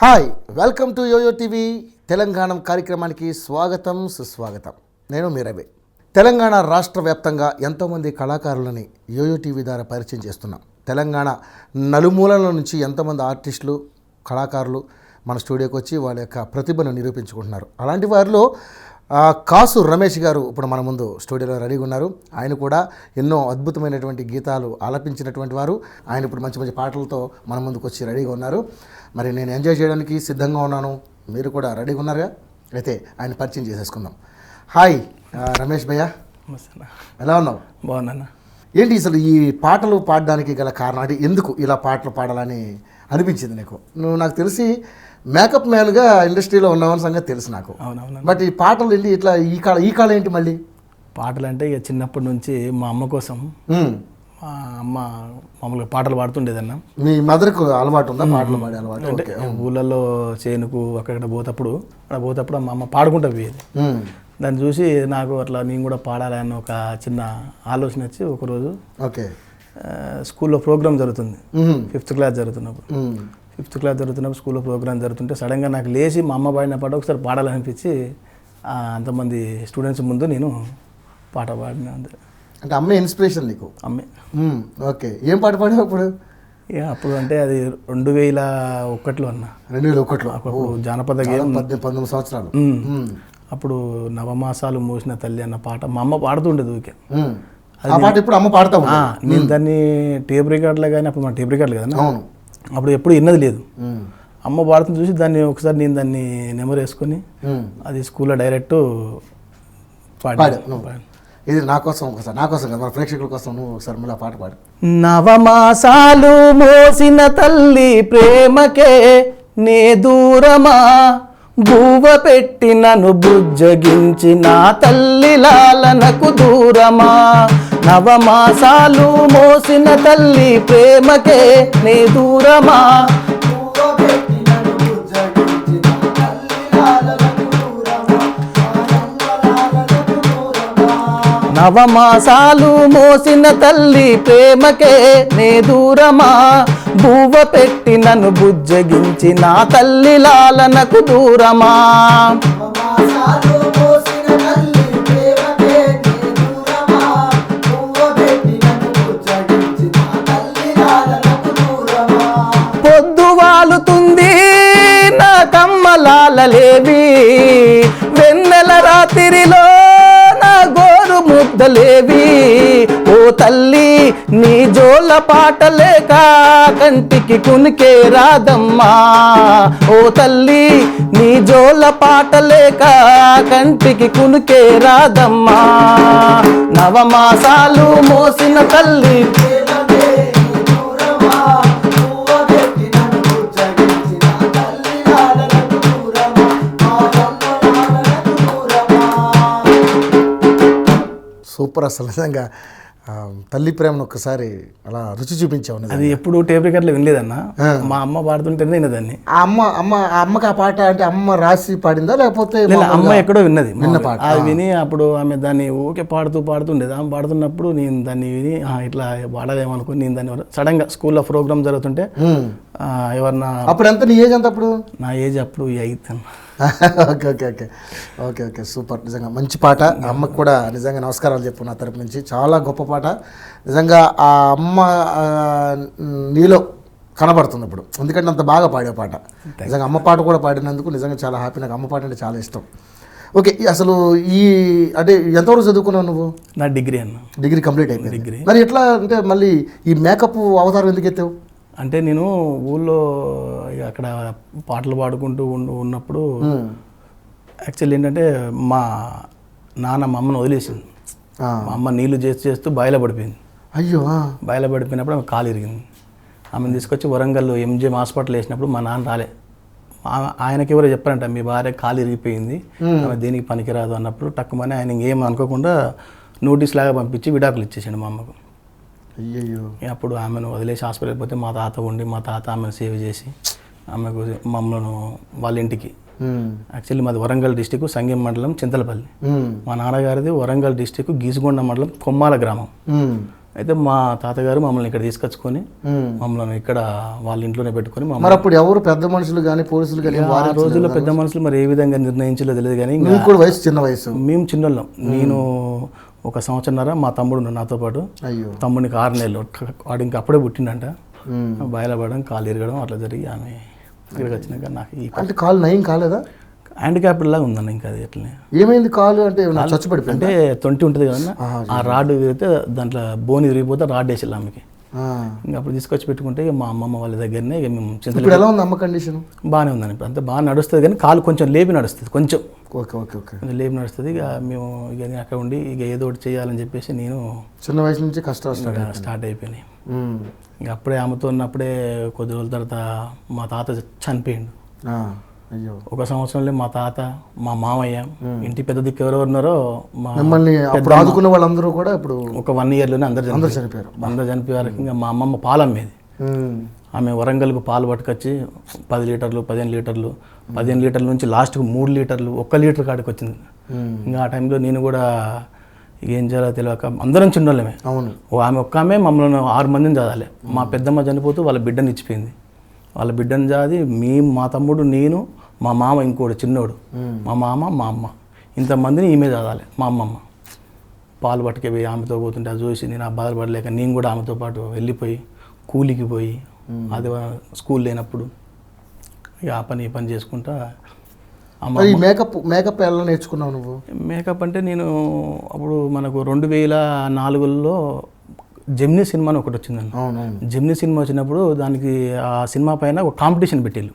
Hi, welcome to YoYo TV Telangana కార్యక్రమానికి స్వాగతం సుస్వాగతం. నేను మీ రవి. తెలంగాణ రాష్ట్ర వ్యాప్తంగా ఎంతోమంది కళాకారులని యోయో టీవీ ద్వారా పరిచయం చేస్తున్నాం. తెలంగాణ నలుమూలల నుంచి ఎంతోమంది ఆర్టిస్టులు, కళాకారులు మన స్టూడియోకి వచ్చి వాళ్ళ యొక్క ప్రతిభను నిరూపించుకుంటున్నారు. అలాంటి వారిలో కాసు రమేష్ గారు ఇప్పుడు మన ముందు స్టూడియోలో రెడీగా ఉన్నారు. ఆయన కూడా ఎన్నో అద్భుతమైనటువంటి గీతాలు ఆలపించినటువంటి వారు. ఆయన ఇప్పుడు మంచి మంచి పాటలతో మన ముందుకు వచ్చి రెడీగా ఉన్నారు. మరి నేను ఎంజాయ్ చేయడానికి సిద్ధంగా ఉన్నాను, మీరు కూడా రెడీగా ఉన్నారుగా? అయితే ఆయన పరిచయం చేసేసుకుందాం. హాయ్ రమేష్ భయ్య, ఎలా ఉన్నావు? బాగున్నా. ఏంటి అసలు ఈ పాటలు పాడడానికి గల కారణం, అంటే ఎందుకు ఇలా పాటలు పాడాలని అనిపించింది నీకు? నువ్వు నాకు తెలిసి మేకప్ మ్యాన్గా ఇండస్ట్రీలో ఉన్నావని సంగతి తెలుసు నాకు. అవునవును. బట్ ఈ పాటలు ఏంటి ఇట్లా ఈ కాలం ఏంటి మళ్ళీ? పాటలు అంటే ఇక చిన్నప్పటి నుంచి మా అమ్మ కోసం మా అమ్మ మామూలుగా పాటలు పాడుతుండేదన్న. మీ మదర్కు అలవాటు ఉందా పాటలు పాడే అలవాటు? అంటే ఊళ్ళల్లో చేనుకు అక్కడ పోతప్పుడు మా అమ్మ పాడుకుంటూ పోయేది. దాన్ని చూసి నాకు అట్లా నేను కూడా పాడాలని ఒక చిన్న ఆలోచన వచ్చి ఒకరోజు స్కూల్లో ప్రోగ్రామ్ జరుగుతుంది, 5th క్లాస్ జరుగుతున్నప్పుడు స్కూల్లో ప్రోగ్రామ్ జరుగుతుంటే సడన్గా నాకు లేచి మా అమ్మ పాడిన పాట ఒకసారి పాడాలనిపించి అంతమంది స్టూడెంట్స్ ముందు నేను పాట పాడిన. అంటే అమ్మే ఇన్స్పిరేషన్ నీకు? అమ్మే. ఓకే, ఏం పాట పాడావు అప్పుడు? అప్పుడు అంటే అది 2001లో అన్న. 2001లో అప్పుడు జానపద గేయం. 19 సంవత్సరాలు. అప్పుడు నవమాసాలు మోసిన తల్లి అన్న పాట మా అమ్మ పాడుతుండేది ఊరికే. ఆ పాట ఇప్పుడు అమ్మ పాడతావు? నేను దాన్ని టేప్ రికార్డులో కానీ, అప్పుడు మన టేప్ రికార్డులు కదా, అప్పుడు ఎప్పుడు విన్నది లేదు. అమ్మ పాడుతుంది చూసి దాన్ని ఒకసారి నేను దాన్ని నెమరు వేసుకొని అది స్కూల్లో డైరెక్ట్ పాడాను. ఇది నా కోసం కదా, మన ప్రేక్షకుల కోసం నువ్వు ఒకసారి మళ్ళీ పాట పాడు. నవమాసాలు మోసిన తల్లి ప్రేమకే నే దూరమా, బువ్వ పెట్టి నన్ను బుజ్జగించి నా తల్లి లాలనకు దూరమా. నవమాసాలు మోసిన తల్లి ప్రేమకే నే దూరమా, నవమాసాలు మోసిన తల్లి ప్రేమకే నే దూరమా, బువ్వ పెట్టి నన్ను బుజ్జగించి నా తల్లి లాలనకు దూరమా. పొద్దు వాలుతుంది నా కమ్మలాలలేవి, వెన్నెల రాత్రిలో ముద్దలేవి. ఓ తల్లి నీ జోల పాటలేక కంటికి కునికే రాదమ్మా, ఓ తల్లి నీ జోల పాటలేక కంటికి కునికే రాదమ్మా. నవమాసాలు మోసిన తల్లి సూపర్. అసలు నిజంగా తల్లి ప్రేమను ఒక్కసారి అలా రుచి చూపించావు. అది ఎప్పుడు టేప్ రికార్డులో వినలేదన్న, మా అమ్మ పాడుతుంటేనే వినదాన్ని. అమ్మకి ఆ పాట అంటే అమ్మ రాసి పాడిందా లేకపోతే అమ్మ ఎక్కడో విన్నది పాట? అది విని అప్పుడు ఆమె దాన్ని ఊకే పాడుతుండేది. ఆమె పాడుతున్నప్పుడు నేను దాన్ని విని ఇట్లా పాడదేమనుకుని నేను దాన్ని సడన్గా స్కూల్లో ప్రోగ్రామ్ జరుగుతుంటే ఎవరన్నా. అప్పుడు ఎంత నీ ఏజ్? అంత అప్పుడు నా ఏజ్ అప్పుడు 8. Okay okay okay okay okay super. నిజంగా మంచి పాట. అమ్మకు కూడా నిజంగా నమస్కారాలు చెప్పు నా తరపు నుంచి. చాలా గొప్ప పాట నిజంగా. ఆ అమ్మ నీలో కనబడుతుంది ఇప్పుడు, ఎందుకంటే అంత బాగా పాడే పాట. నిజంగా అమ్మ పాట కూడా పాడినందుకు నిజంగా చాలా హ్యాపీ. నాకు అమ్మ పాట అంటే చాలా ఇష్టం. ఓకే, అసలు అంటే ఎంతవరకు చదువుకున్నావు నువ్వు? నా డిగ్రీ అన్న. డిగ్రీ కంప్లీట్ అయిపోయింది. డిగ్రీ మరి ఎట్లా అంటే మళ్ళీ ఈ మేకప్ అవతారం ఎందుకు ఎత్తావు? అంటే నేను ఊళ్ళో అక్కడ పాటలు పాడుకుంటూ ఉన్నప్పుడు యాక్చువల్లీ ఏంటంటే మా నాన్న మా అమ్మను వదిలేసింది. మా అమ్మ నీళ్లు చేస్తూ బాయిలో పడిపోయింది. అయ్యో. బాయిలో పడిపోయినప్పుడు ఆమె కాలు ఇరిగింది. ఆమెను తీసుకొచ్చి వరంగల్ MGM హాస్పిటల్ వేసినప్పుడు మా నాన్న రాలే. ఆయనకి ఎవరో చెప్పారంట, మీ భార్య కాలు ఇరిగిపోయింది, ఆమె దేనికి పనికిరాదు అన్నప్పుడు టక్కుమని ఆయన ఇంకేం అనుకోకుండా నోటీస్ లాగా పంపించి విడాకులు ఇచ్చేసాడు మా అమ్మకు. అయ్యో. అప్పుడు ఆమెను వదిలేసి హాస్పిటల్కి పోతే మా తాత ఉండి మా తాత ఆమెను సేవ్ చేసి ఆమెకు మమ్మల్ని వాళ్ళ ఇంటికి, యాక్చువల్లీ మాది వరంగల్ డిస్టిక్ సంగెం మండలం చింతలపల్లి, మా నాన్నగారిది వరంగల్ డిస్టిక్ గీసుగొండ మండలం కొమ్మాల గ్రామం. అయితే మా తాతగారు మమ్మల్ని ఇక్కడ తీసుకొచ్చుకొని మమ్మల్ని ఇక్కడ వాళ్ళ ఇంట్లోనే పెట్టుకొని మరి అప్పుడు ఎవరు పెద్ద మనుషులు కానీ పోలీసులు కానీ ఆ రోజుల్లో పెద్ద మనుషులు మరి ఏ విధంగా నిర్ణయించలో తెలియదు కానీ కూడా వయసు చిన్న వయసు, మేము చిన్నోళ్ళం. నేను 1 సంవత్సరంన్నర, మా తమ్ముడు నాతో పాటు. అయ్యో తమ్ముడికి 6 నెలలు, వాడు ఇంకా అప్పుడే పుట్టిండంట. బయలుపడడం, కాలు ఇరగడం అట్లా జరిగి ఆమె ఇక్కడికి వచ్చినాక నాకు అంటే కాలు నయం కాలేదా? హ్యాండిక్యాప్ లాగా ఉందన్న. ఇంకా అది ఎట్లనే ఏమైంది కాలు అంటే చచ్చిపడిపోయింది అంటే 20 ఉంటుంది కదన్నా, ఆ రాడ్ విరిగితే దాంట్లో బోన్ విరిగిపోతే రాడ్ వేసి ఆమెకి. ఇంకా అప్పుడు తీసుకొచ్చి పెట్టుకుంటే మా అమ్మమ్మ వాళ్ళ దగ్గరనే ఇక మేము ఇప్పుడు ఎలా ఉంది అమ్మ కండిషన్? బాగానే ఉందని. ఇప్పుడు అంతా బాగా నడుస్తుంది కానీ కాలు కొంచెం లేపి నడుస్తుంది, కొంచెం ఓకే ఓకే ఓకే లేపి నడుస్తుంది. ఇక మేము ఇక అక్కడ ఉండి ఇక ఏదో ఒకటి చేయాలని చెప్పేసి నేను చిన్న వయసు నుంచి కష్టాలు స్టార్ట్ అయిపోయినాయి. ఇక అప్పుడే ఆమెతో ఉన్నప్పుడే కొద్ది రోజుల తర్వాత మా తాత చనిపోయిండు. అయ్యో 1 సంవత్సరంలో మా తాత, మా మామయ్య, ఇంటి పెద్ద దిక్కు ఎవరెవరు ఉన్నారో మిమ్మల్ని ఆదుకున్న వాళ్ళందరూ కూడా ఇప్పుడు ఒక 1 ఇయర్లోనే అందరు చనిపోయారు. అందరు చనిపోయారు. ఇంకా మా అమ్మమ్మ పాలు అమ్మేది. ఆమె వరంగల్కు పాలు పట్టుకొచ్చి 10 లీటర్లు 15 లీటర్లు 15 లీటర్ల నుంచి లాస్ట్కు 3 లీటర్లు 1 లీటర్ కాడికి వచ్చింది. ఇంకా ఆ టైంలో నేను కూడా ఏం చేయాలో తెలియక అందరం చిన్నోళ్ళమే. అవును, ఆమె ఆమె మమ్మల్ని 6 మందిని చదవాలి. మా పెద్దమ్మ చనిపోతూ వాళ్ళ బిడ్డని ఇచ్చిపోయింది. వాళ్ళ బిడ్డను జాది మా తమ్ముడు, నేను, మా మామ ఇంకోడు చిన్నోడు, మా మామ, మా అమ్మ, ఇంతమందిని ఈమె చదవాలి. మా అమ్మమ్మ పాలు పట్టుకెళ్ళి ఆమెతో పోతుంటే అది చూసి నేను ఆ బాధపడలేక నేను కూడా ఆమెతో పాటు వెళ్ళిపోయి కూలికి పోయి అది స్కూల్ లేనప్పుడు ఇక ఆ పని ఈ పని చేసుకుంటా. మేకప్ ఎలా నేర్చుకున్నావు నువ్వు? మేకప్ అంటే నేను అప్పుడు మనకు 2004లో జెమినీ సినిమా అని ఒకటి వచ్చిందండి. జెమినీ సినిమా వచ్చినప్పుడు దానికి ఆ సినిమా పైన ఒక కాంపిటీషన్ పెట్టిళ్ళు.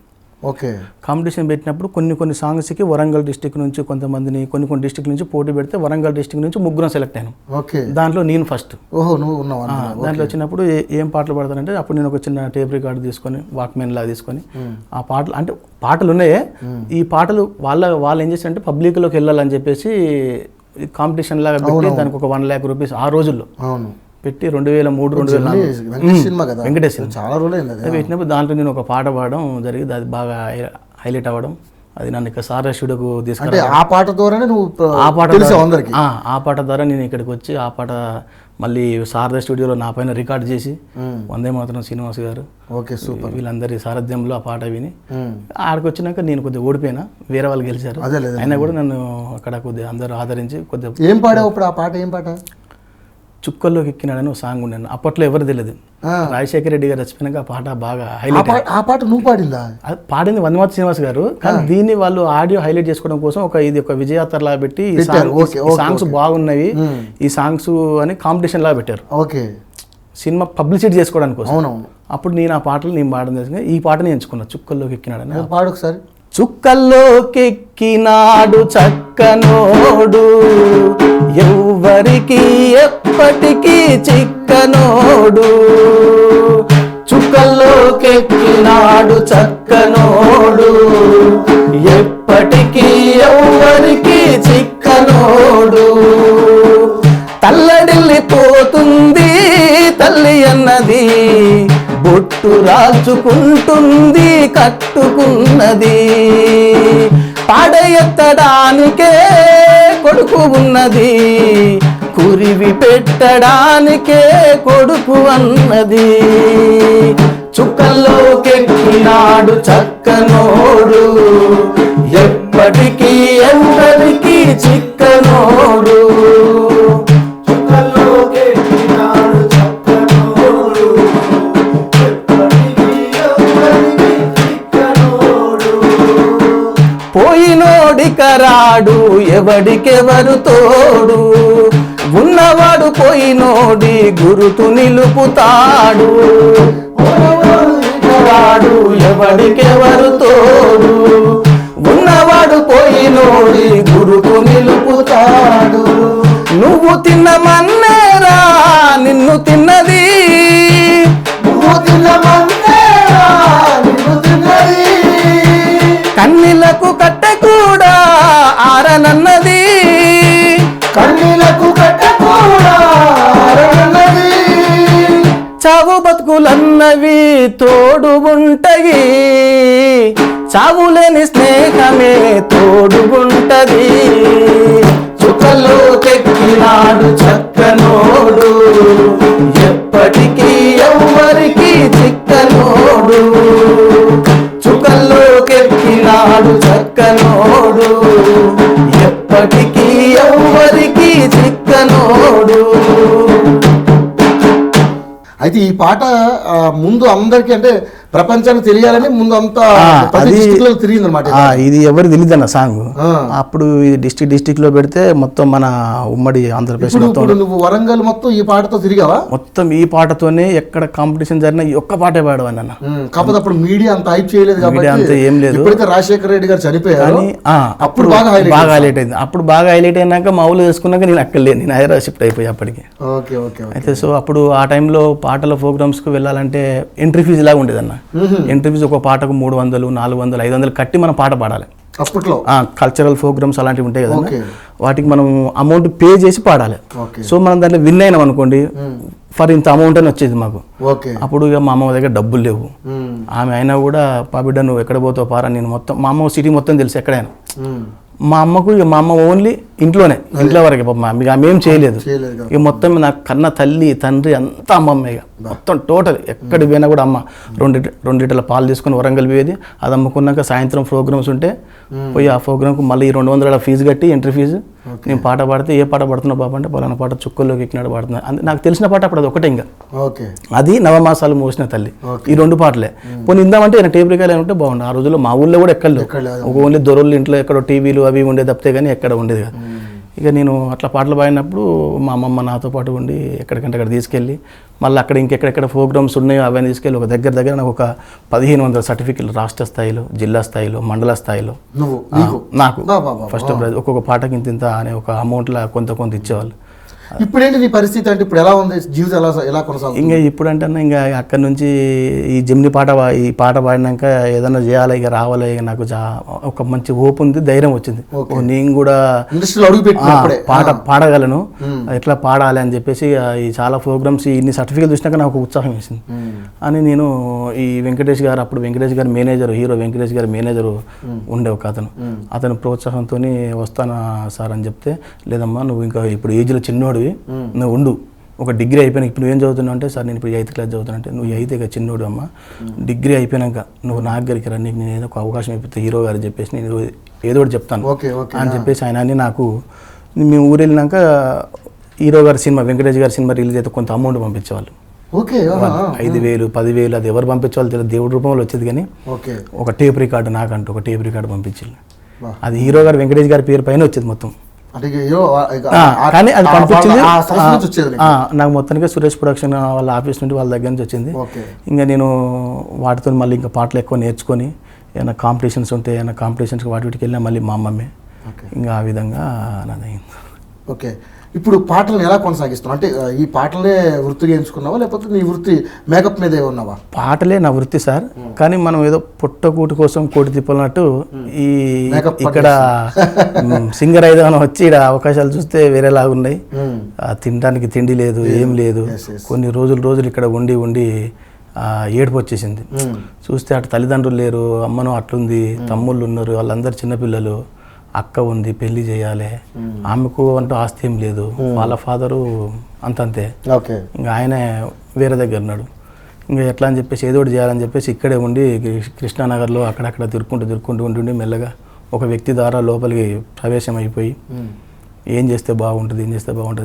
ఓకే, కాంపిటీషన్ పెట్టినప్పుడు కొన్ని సాంగ్స్కి వరంగల్ డిస్టిక్ నుంచి కొంతమందిని కొన్ని డిస్టిక్ నుంచి పోటీ పెడితే వరంగల్ డిస్టిక్ నుంచి 3 సెలెక్ట్ అయ్యాను. ఓకే, దాంట్లో నేను ఫస్ట్. ఓహో, నువ్వు ఉన్నావు. దాంట్లో వచ్చినప్పుడు ఏం పాటలు పాడతానంటే అప్పుడు నేను ఒక చిన్న టేప్ రికార్డు తీసుకొని వాక్మెన్ లాగా తీసుకొని ఆ పాటలు అంటే పాటలు ఉన్నాయే, ఈ పాటలు వాళ్ళు ఏం చేశారంటే పబ్లిక్లోకి వెళ్ళాలని చెప్పేసి కాంపిటీషన్ లాగా పెట్టి దానికి ఒక 1 lakh రూపీస్ ఆ రోజుల్లో పెట్టి 2003, 2004 వెంకటేష్ చాలా రోజులు పెట్టినప్పుడు దాంట్లో నేను ఒక పాట పాడడం జరిగింది. అది బాగా హైలైట్ అవ్వడం, అది నన్ను ఇక్కడ సారా స్టూడియోకు తీసుకురా. ఆ పాట ద్వారానే నువ్వు ఆ పాట ద్వారా నేను ఇక్కడికి వచ్చి ఆ పాట మళ్ళీ శారదా స్టూడియోలో నా పైన రికార్డ్ చేసి వందే మాత్రం శ్రీనివాస్ గారు, ఓకే సూపర్, వీళ్ళందరి సారథ్యంలో ఆ పాట విని ఆడికి వచ్చినాక నేను కొద్దిగా ఓడిపోయినా, వేరే వాళ్ళు గెలిచారు. అయినా కూడా నన్ను అక్కడ కొద్దిగా అందరూ ఆదరించి కొద్దిగా. ఏం పాడావు ఇప్పుడు? ఆ పాట ఏం పాట? చుక్కల్లోకి ఎక్కినాడని ఒక సాంగ్ ఉండను. అప్పట్లో ఎవరు తెలియదు. రాజశేఖర రెడ్డి గారు చచ్చిపోయినాక ఆ పాట బాగా హైలైట్. ఆ పాట నువ్వు పాడిందా? పాడింది వందేమాతరం శ్రీనివాస్ గారు. కానీ దీన్ని వాళ్ళు ఆడియో హైలైట్ చేసుకోవడం కోసం ఇది ఒక విజయాత్ర లాగా పెట్టి సాంగ్స్ బాగున్నవి ఈ సాంగ్స్ అని కాంపిటీషన్ లాగా పెట్టారు. ఓకే, సినిమా పబ్లిసిటీ చేసుకోవడానికి కోసం. అప్పుడు నేను ఆ పాటలు నేను పాడడం తెలిసింది. ఈ పాటని ఎంచుకున్నా, చుక్కల్లోకి ఎక్కినాడని. పాడు ఒకసారి. చుక్కల్లోకెక్కినాడు చక్కనోడు, ఎవ్వరికి ఎప్పటికీ చిక్కనోడు. చుక్కల్లోకెక్కినాడు చక్కనోడు, ఎప్పటికీ ఎవ్వరికి చిక్కనోడు. తల్లడిల్లిపోతుంది తల్లి అన్నది, బొట్టు రాల్చుకుంటుంది కట్టుకున్నది. పాడెత్తడానికే కొడుకు ఉన్నది, కురివి పెట్టడానికే కొడుకు అన్నది. చుక్కల్లోకెక్కినాడు చక్కనోడు, ఎప్పటికీ ఎవరికి చిక్కనోడు. పోయినోడికరాడు ఎవడికెవరు తోడు, ఉన్నవాడు పోయినోడి గురుతు నిలుపుతాడు. రాడు ఎవడికెవరు తోడు, ఉన్నవాడు పోయినోడి గురుతు నిలుపుతాడు. నువ్వు తిన్నమన్నేరా నిన్ను తిన్నది, నువ్వు తిన్నమన్నేరా నిన్ను తిన్నది. కన్నీళ్లకు కట్టె కూడా ఆరనన్నది, కన్నీళ్లకు కట్టె కూడా ఆరనన్నది. చావు బతుకులన్నవి తోడు ఉంటాయి, చావులేని స్నేహమే తోడుగుంటది. చుక్కల్లోకెక్కినాడు చక్కనోడు, ఎప్పటికీ ఎవ్వరికి చిక్కనోడు. అయితే ఈ పాట ముందు అందరికి అంటే ప్రపంచానికి తెలియాలని ముందు అంతా అది తిరిగింది అనమాట. ఇది ఎవరు తెలియదు అన్న సాంగ్. అప్పుడు ఇది డిస్టిక్ లో పెడితే మొత్తం మన ఉమ్మడి ఆంధ్రప్రదేశ్ మొత్తం. నువ్వు వరంగల్ మొత్తం ఈ పాటతో తిరిగావా? మొత్తం ఈ పాటతోనే ఎక్కడ కాంపిటీషన్ జరిగినా ఈ ఒక్క పాటే పాడవాన్ని అన్న. కాకపోతే అప్పుడు మీడియా అంత హైప్ చేయలేదు కాబట్టి అంత ఏం లేదు. ఎప్పుడైతే రాజశేఖర రెడ్డి గారు చనిపోయారు అప్పుడు బాగా హైలైట్ అయింది. అప్పుడు బాగా హైలైట్ అయినాక మా ఊళ్ళో వేసుకున్నాక నేను అక్కడ లేను, నేను హైదరాబాద్ షిఫ్ట్ అయిపోయి అప్పటికి. అయితే సో అప్పుడు ఆ టైంలో పాటల ప్రోగ్రామ్స్ కు వెళ్ళాలంటే ఎంట్రీ ఫీజు లాగా ఉండేది అన్న. ఎంట్రీ ఫీజు ఒక పాటకు 300, 400, 500 కట్టి మనం పాట పాడాలి అప్పట్లో. కల్చరల్ ప్రోగ్రామ్స్ అలాంటివి ఉంటాయి కదా, వాటికి మనం అమౌంట్ పే చేసి పాడాలి. సో మనం దాంట్లో విన్ అయినాం అనుకోండి, ఫర్ ఇంత అమౌంట్ అని వచ్చేది మాకు. అప్పుడు ఇక మా అమ్మ దగ్గర డబ్బులు లేవు. ఆమె అయినా కూడా పాబిడ్డ నువ్వు ఎక్కడ పోతావు పారా, నేను మొత్తం మా అమ్మ సిటీ మొత్తం తెలుసు ఎక్కడైనా. మా అమ్మకు ఇక మా అమ్మ ఓన్లీ ఇంట్లో వరకే పాప, ఇక ఆమె ఏం చేయలేదు. ఇక మొత్తం నాకు కన్న తల్లి తండ్రి అంతా అమ్మమ్మ, ఇక మొత్తం టోటల్ ఎక్కడికి పోయినా కూడా అమ్మ 2 లీటర్ల పాలు తీసుకొని వరంగల్ పోయేది. అది అమ్ముకున్నాక సాయంత్రం ప్రోగ్రామ్స్ ఉంటే పోయి ఆ ప్రోగ్రామ్కు మళ్ళీ 200 ఫీజు కట్టి ఎంట్రీ ఫీజు. నేను పాట పాడితే ఏ పాట పడుతున్నా బాబా అంటే పలానా పాట చుక్కల్లోకి ఎక్కినాడు పాడుతున్నా. నాకు తెలిసిన పాట అప్పుడు అది ఒకటే, ఇంకా అది నవమాసాలు మోసిన తల్లి. ఈ 2 పాటలే పోనీ ఇందామంటే ఆయన టేప్ రికార్డ్ ఉంటే బాగుండు. ఆ రోజుల్లో మా ఊళ్ళో కూడా ఎక్కడలేదు, ఒక ఓన్లీ దొరలు ఇంట్లో ఎక్కడో టీవీలు అవి ఉండేది తప్పితే కానీ ఎక్కడ ఉండేది కదా. ఇక నేను అట్లా పాటలు పాడినప్పుడు మా అమ్మమ్మ నాతో పాటు ఉండి ఎక్కడికంటే అక్కడ తీసుకెళ్ళి మళ్ళీ అక్కడ ఇంకెక్కడెక్కడ ప్రోగ్రామ్స్ ఉన్నాయో అవన్నీ తీసుకెళ్ళి ఒక దగ్గర నాకు ఒక 1500 సర్టిఫికెట్లు రాష్ట్ర స్థాయిలో, జిల్లా స్థాయిలో, మండల స్థాయిలో నాకు ఫస్ట్ ప్రైజ్. ఒక్కొక్క పాటకి ఇంత అనే ఒక అమౌంట్లో కొంత ఇచ్చేవాళ్ళు. ఇప్పుడేంటి నీ పరిస్థితి? అంటే ఇప్పుడు ఎలా ఉంది జీవితం, ఎలా కొనసాగుతుంది? ఇంకా ఇప్పుడు అంటే ఇంకా అక్కడ నుంచి ఈ జమ్ని ఈ పాట పాడినాక ఏదైనా చేయాలి, ఇక రావాలి, ఇక నాకు ఒక మంచి హోప్ ఉంది, ధైర్యం వచ్చింది. నేను కూడా పాట పాడగలను, ఎట్లా పాడాలి అని చెప్పేసి ఈ చాలా ప్రోగ్రామ్స్ ఇన్ని సర్టిఫికేట్ చూసినాక నాకు ఉత్సాహం వేసింది. అని నేను ఈ వెంకటేష్ గారు, అప్పుడు వెంకటేష్ గారి మేనేజర్, హీరో వెంకటేష్ గారి మేనేజర్ ఉండే ఒక అతను ప్రోత్సాహంతో వస్తానా సార్ అని చెప్తే, లేదమ్మా నువ్వు ఇంకా ఇప్పుడు ఏజ్లో చిన్నోడు, నువ్వు ఉండు, ఒక డిగ్రీ అయిపోయినా ఇప్పుడు నువ్వేం చదువుతున్నావు అంటే, సార్ నేను ఇప్పుడు 8th క్లాస్ చదువుతున్నా అంటే, నువ్వు 8th ఇక చిన్నోడు అమ్మ, డిగ్రీ అయిపోయినాక నువ్వు నా దగ్గరికి రా, నీకు నేను ఏదో ఒక అవకాశం అయిపోతే హీరో గారు చెప్పేసి నేను ఏదో ఒకటి చెప్తాను అని చెప్పేసి ఆయన అని నాకు. మేము ఊరు వెళ్ళినాక హీరో గారి సినిమా, వెంకటేష్ గారి సినిమా రిలీజ్ అయితే కొంత అమౌంట్ పంపించేవాళ్ళు. 5,000, 10,000 అది ఎవరు పంపించేవాళ్ళు తెలియదు, దేవుడి రూపంలో వచ్చేది. కానీ ఒక టేప్ రికార్డు, నాకంటూ ఒక టేప్ రికార్డు పంపించారు. అది హీరో గారు వెంకటేష్ గారి పేరు పైన వచ్చేది మొత్తం. కానీ అది పంపించింది నాకు మొత్తానికి సురేష్ ప్రొడక్షన్ వాళ్ళ ఆఫీస్ నుండి, వాళ్ళ దగ్గర నుంచి వచ్చింది. ఇంకా నేను వాటితో మళ్ళీ ఇంకా పాటలు ఎక్కువ నేర్చుకొని ఏమైనా కాంపిటీషన్స్ ఉంటే ఏమైనా కాంపిటీషన్స్కి వాటికి వెళ్ళినా మళ్ళీ మా అమ్మమ్మే. ఇంకా ఆ విధంగా నాదైంది. ఓకే, ఇప్పుడు పాటలను ఎలా కొనసాగిస్తున్నావు? అంటే ఈ పాటలే వృత్తిగా ఎంచుకున్నావా, లేకపోతే నీ వృత్తి మేకప్ మీదే ఉన్నావా? పాటలే నా వృత్తి సార్, కానీ మనం ఏదో పుట్టకూటి కోసం కోటి తిప్పాలన్నట్టు ఈ ఇక్కడ సింగర్ అయిదామని వచ్చి ఇక్కడ అవకాశాలు చూస్తే వేరేలాగా ఉన్నాయి. తినడానికి తిండి లేదు, ఏం లేదు. కొన్ని రోజులు ఇక్కడ ఉండి ఏడుపు వచ్చేసింది. చూస్తే అటు తల్లిదండ్రులు లేరు, అమ్మను అట్లుంది, తమ్ముళ్ళు ఉన్నారు, వాళ్ళందరూ చిన్నపిల్లలు, అక్క ఉంది, పెళ్లి చేయాలి, ఆమెకు అంటూ ఆస్తి ఏం లేదు, వాళ్ళ ఫాదరు అంతే, ఇంకా ఆయన వేరే దగ్గర ఉన్నాడు. ఇంకా ఎట్లా అని చెప్పేసి ఏదో ఒకటి చేయాలని చెప్పేసి ఇక్కడే ఉండి కృష్ణానగర్లో అక్కడక్కడ తిరుక్కుంటూ ఉండి మెల్లగా ఒక వ్యక్తి ద్వారా లోపలికి ప్రవేశం అయిపోయి ఏం చేస్తే బాగుంటుంది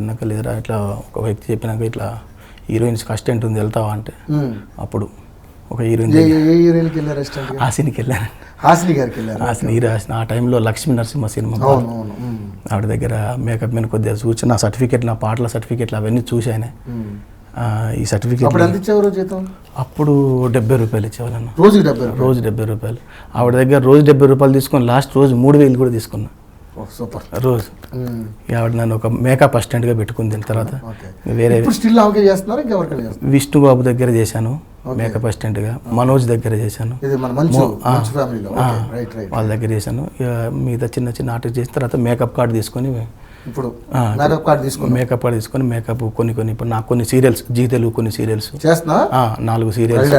అన్నాక, లేదురా ఇట్లా ఒక వ్యక్తి చెప్పినాక ఇట్లా హీరోయిన్స్ అసిస్టెంట్ ఉంది, వెళ్తావా అంటే అప్పుడు ఒక హీరోయిన్ హాసినికి వెళ్ళాను. ఆ టైంలో లక్ష్మీ నరసింహ సినిమా, ఆవిడ దగ్గర మేకప్ మీద కొద్దిగా చూసి నా సర్టిఫికెట్లు, నా పాటల సర్టిఫికెట్లు అవన్నీ చూసానే. ఈ సర్టిఫికెట్ అప్పుడు 70 రూపాయలు ఇచ్చేవాళ్ళన్న, రోజు 70 రూపాయలు. ఆవిడ దగ్గర రోజు 70 రూపాయలు తీసుకొని లాస్ట్ రోజు 3,000 కూడా తీసుకున్నా రోజు. ఆవిడ నన్ను ఒక మేకప్ అసిస్టెంట్గా పెట్టుకుంది. తర్వాత వేరే విష్ణుబాబు దగ్గర చేశాను మేకప్ అసిస్టెంట్గా, మనోజ్ దగ్గర చేశాను, వాళ్ళ దగ్గర చేశాను. ఇక మిగతా చిన్న ఆర్టిస్ట్ చేసిన తర్వాత మేకప్ కార్డు తీసుకొని మేకప్ కొన్ని ఇప్పుడు నాకు కొన్ని సీరియల్స్, జీ తెలుగు కొన్ని సీరియల్స్ 4 సీరియల్స్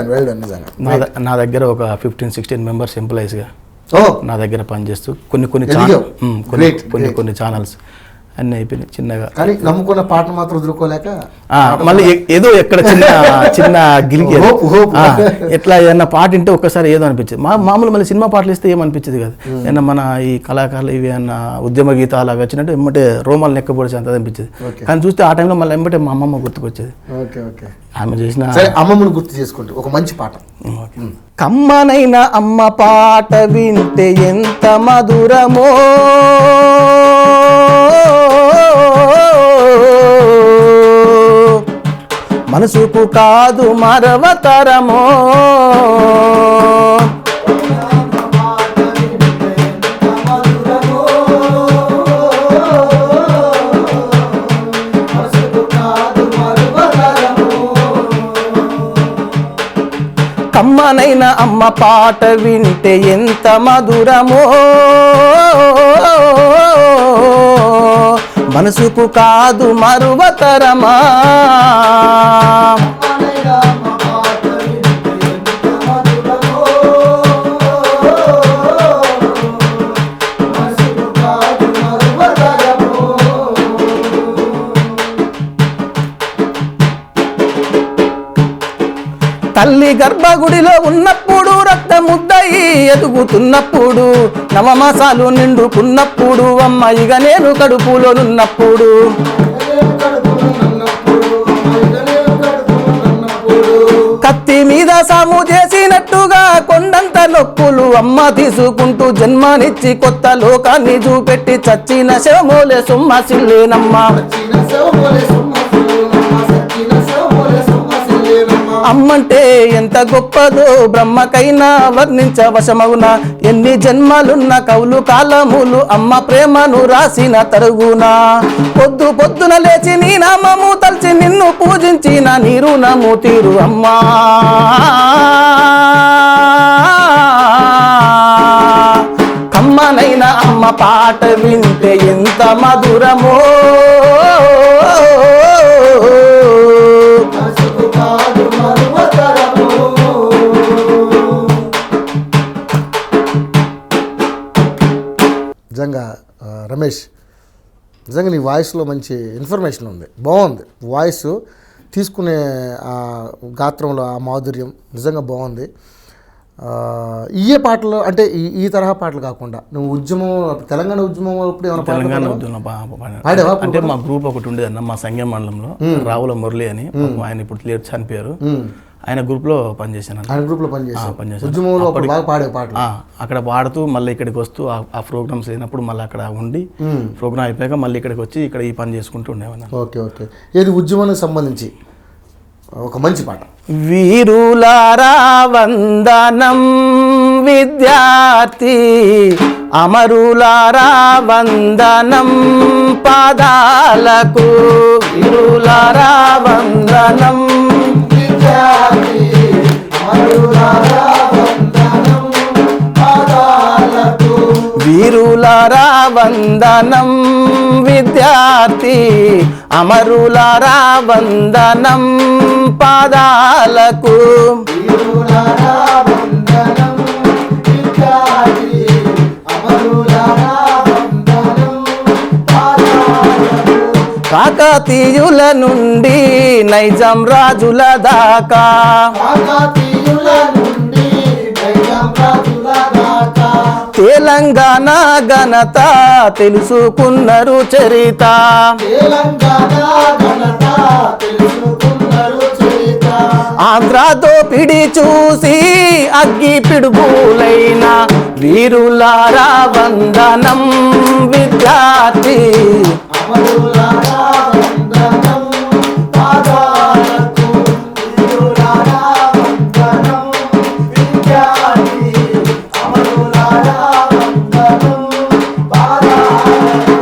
నా దగ్గర ఒక 15-16 మెంబర్స్ ఎంప్లాయీస్గా నా దగ్గర పనిచేస్తూ కొన్ని ఛానల్స్ అన్నీ అయిపోయినాయి చిన్నగా. కానీ నమ్ముకున్న పాటను మాత్రం వదులుకోలేక మళ్ళీ ఏదో ఎక్కడ చిన్న గిలికి ఎట్లా ఏదన్నా పాట వింటే ఒక్కసారి ఏదో అనిపించింది. మామూలు మళ్ళీ సినిమా పాటలు ఇస్తే ఏమనిపించింది కదా, ఏమన్నా మన ఈ కళాకారులు ఇవి అన్న ఉద్యమ గీతాలు అవి వచ్చినట్టు ఎమ్మటే రోమాలు నెక్కబొడిచి అంత అనిపించింది. కానీ చూస్తే ఆ టైంలో మళ్ళీ ఎమ్మటే మా అమ్మమ్మ గుర్తుకొచ్చేది. ఆమె చేసిన అమ్మమ్మను గుర్తు చేసుకుంటూ ఒక మంచి పాట. కమ్మనైన అమ్మ పాట వింటే ఎంత మధురమో, మనసుకు కాదు మరవతరమో, కమ్మనైన అమ్మ పాట వింటే ఎంత మధురమో, మనసుకు కాదు మరువతరమా. తల్లి గర్భగుడిలో ఉన్నప్పుడు రక్తముద్దయి ఎదుగుతున్నప్పుడు, నవమాసాలు నిండుకున్నప్పుడు, అమ్మాయిగా నేను కడుపులోనున్నప్పుడు, కత్తి మీద సాము చేసినట్టుగా కొండంత నొప్పులు అమ్మ తీసుకుంటూ జన్మనిచ్చి కొత్త లోకాన్ని చూపెట్టి చచ్చిన శవమోలే సొమ్మసిల్లేనమ్మ. అమ్మంటే ఎంత గొప్పదో బ్రహ్మకైనా వర్ణించవశమవునా, ఎన్ని జన్మలున్న కవులు కాలములు అమ్మ ప్రేమను రాసిన తరుగునా. పొద్దు పొద్దున లేచి నీ నామము తలచి నిన్ను పూజించిన నీ రుణము తీరు అమ్మా. కమ్మనైన అమ్మ పాట వింటే ఎంత మధురమో, నిజంగా రమేష్, నిజంగా నీ వాయిస్లో మంచి ఇన్ఫర్మేషన్ ఉంది, బాగుంది వాయిస్ తీసుకునే ఆ గాత్రంలో ఆ మాధుర్యం నిజంగా బాగుంది. ఇయే పాటలు అంటే ఈ తరహా పాటలు కాకుండా నువ్వు ఉద్యమం తెలంగాణ ఉద్యమం అప్పుడు ఏమైనా తెలంగాణ ఉద్యమం అంటే మా గ్రూప్ ఒకటి ఉండేది అన్న, మా సంఘం మండలంలో రావుల మురళి అని, ఆయన ఇప్పుడు లేరు చనిపోయారు. ఆయన గ్రూప్లో పనిచేశాను. ఆయన గ్రూప్లో ఉద్యమంలో బాగా పాడే పాటలు అక్కడ పాడుతూ మళ్ళీ ఇక్కడికి వస్తూ ఆ ప్రోగ్రామ్స్ లేనప్పుడు మళ్ళీ అక్కడ ఉండి ప్రోగ్రామ్ అయిపోయాక మళ్ళీ ఇక్కడికి వచ్చి ఇక్కడ ఈ పని చేసుకుంటూ ఉండేవాళ్ళం. Okay okay. ఏది ఉద్యమానికి సంబంధించి ఒక మంచి పాట. వీరులారా వందనం విద్యార్థి, అమరులారా వందనం పాదాలకు, వీరులారా వందనం విద్యార్థి, అమరులారా వందనం పాదాలకు, వీరులారా వందనం విద్యార్థి, అమరులారా వందనం పాదాలకు, వీరులారా వందనం విద్యార్థి, అమరులారా వందనం పాదాలకు. కాకతీయుల నుండి నైజాం రాజుల దాకా, కాకతీయుల నుండి నైజాం రాజుల దాకా, తెలంగాణ ఘనత తెలుసుకున్నారు చరిత, తెలంగాణ ఘనత తెలుసుకున్నారు చరిత. ఆంధ్ర దోపిడి చూసి అగ్గి పిడుగులైన వీరులారా వందనం విద్యార్థి, అమరులారా వందనం పాదాలకు, వీరులారా వందనం విద్యార్థి, అమరులారా వందనం పాదాలకు.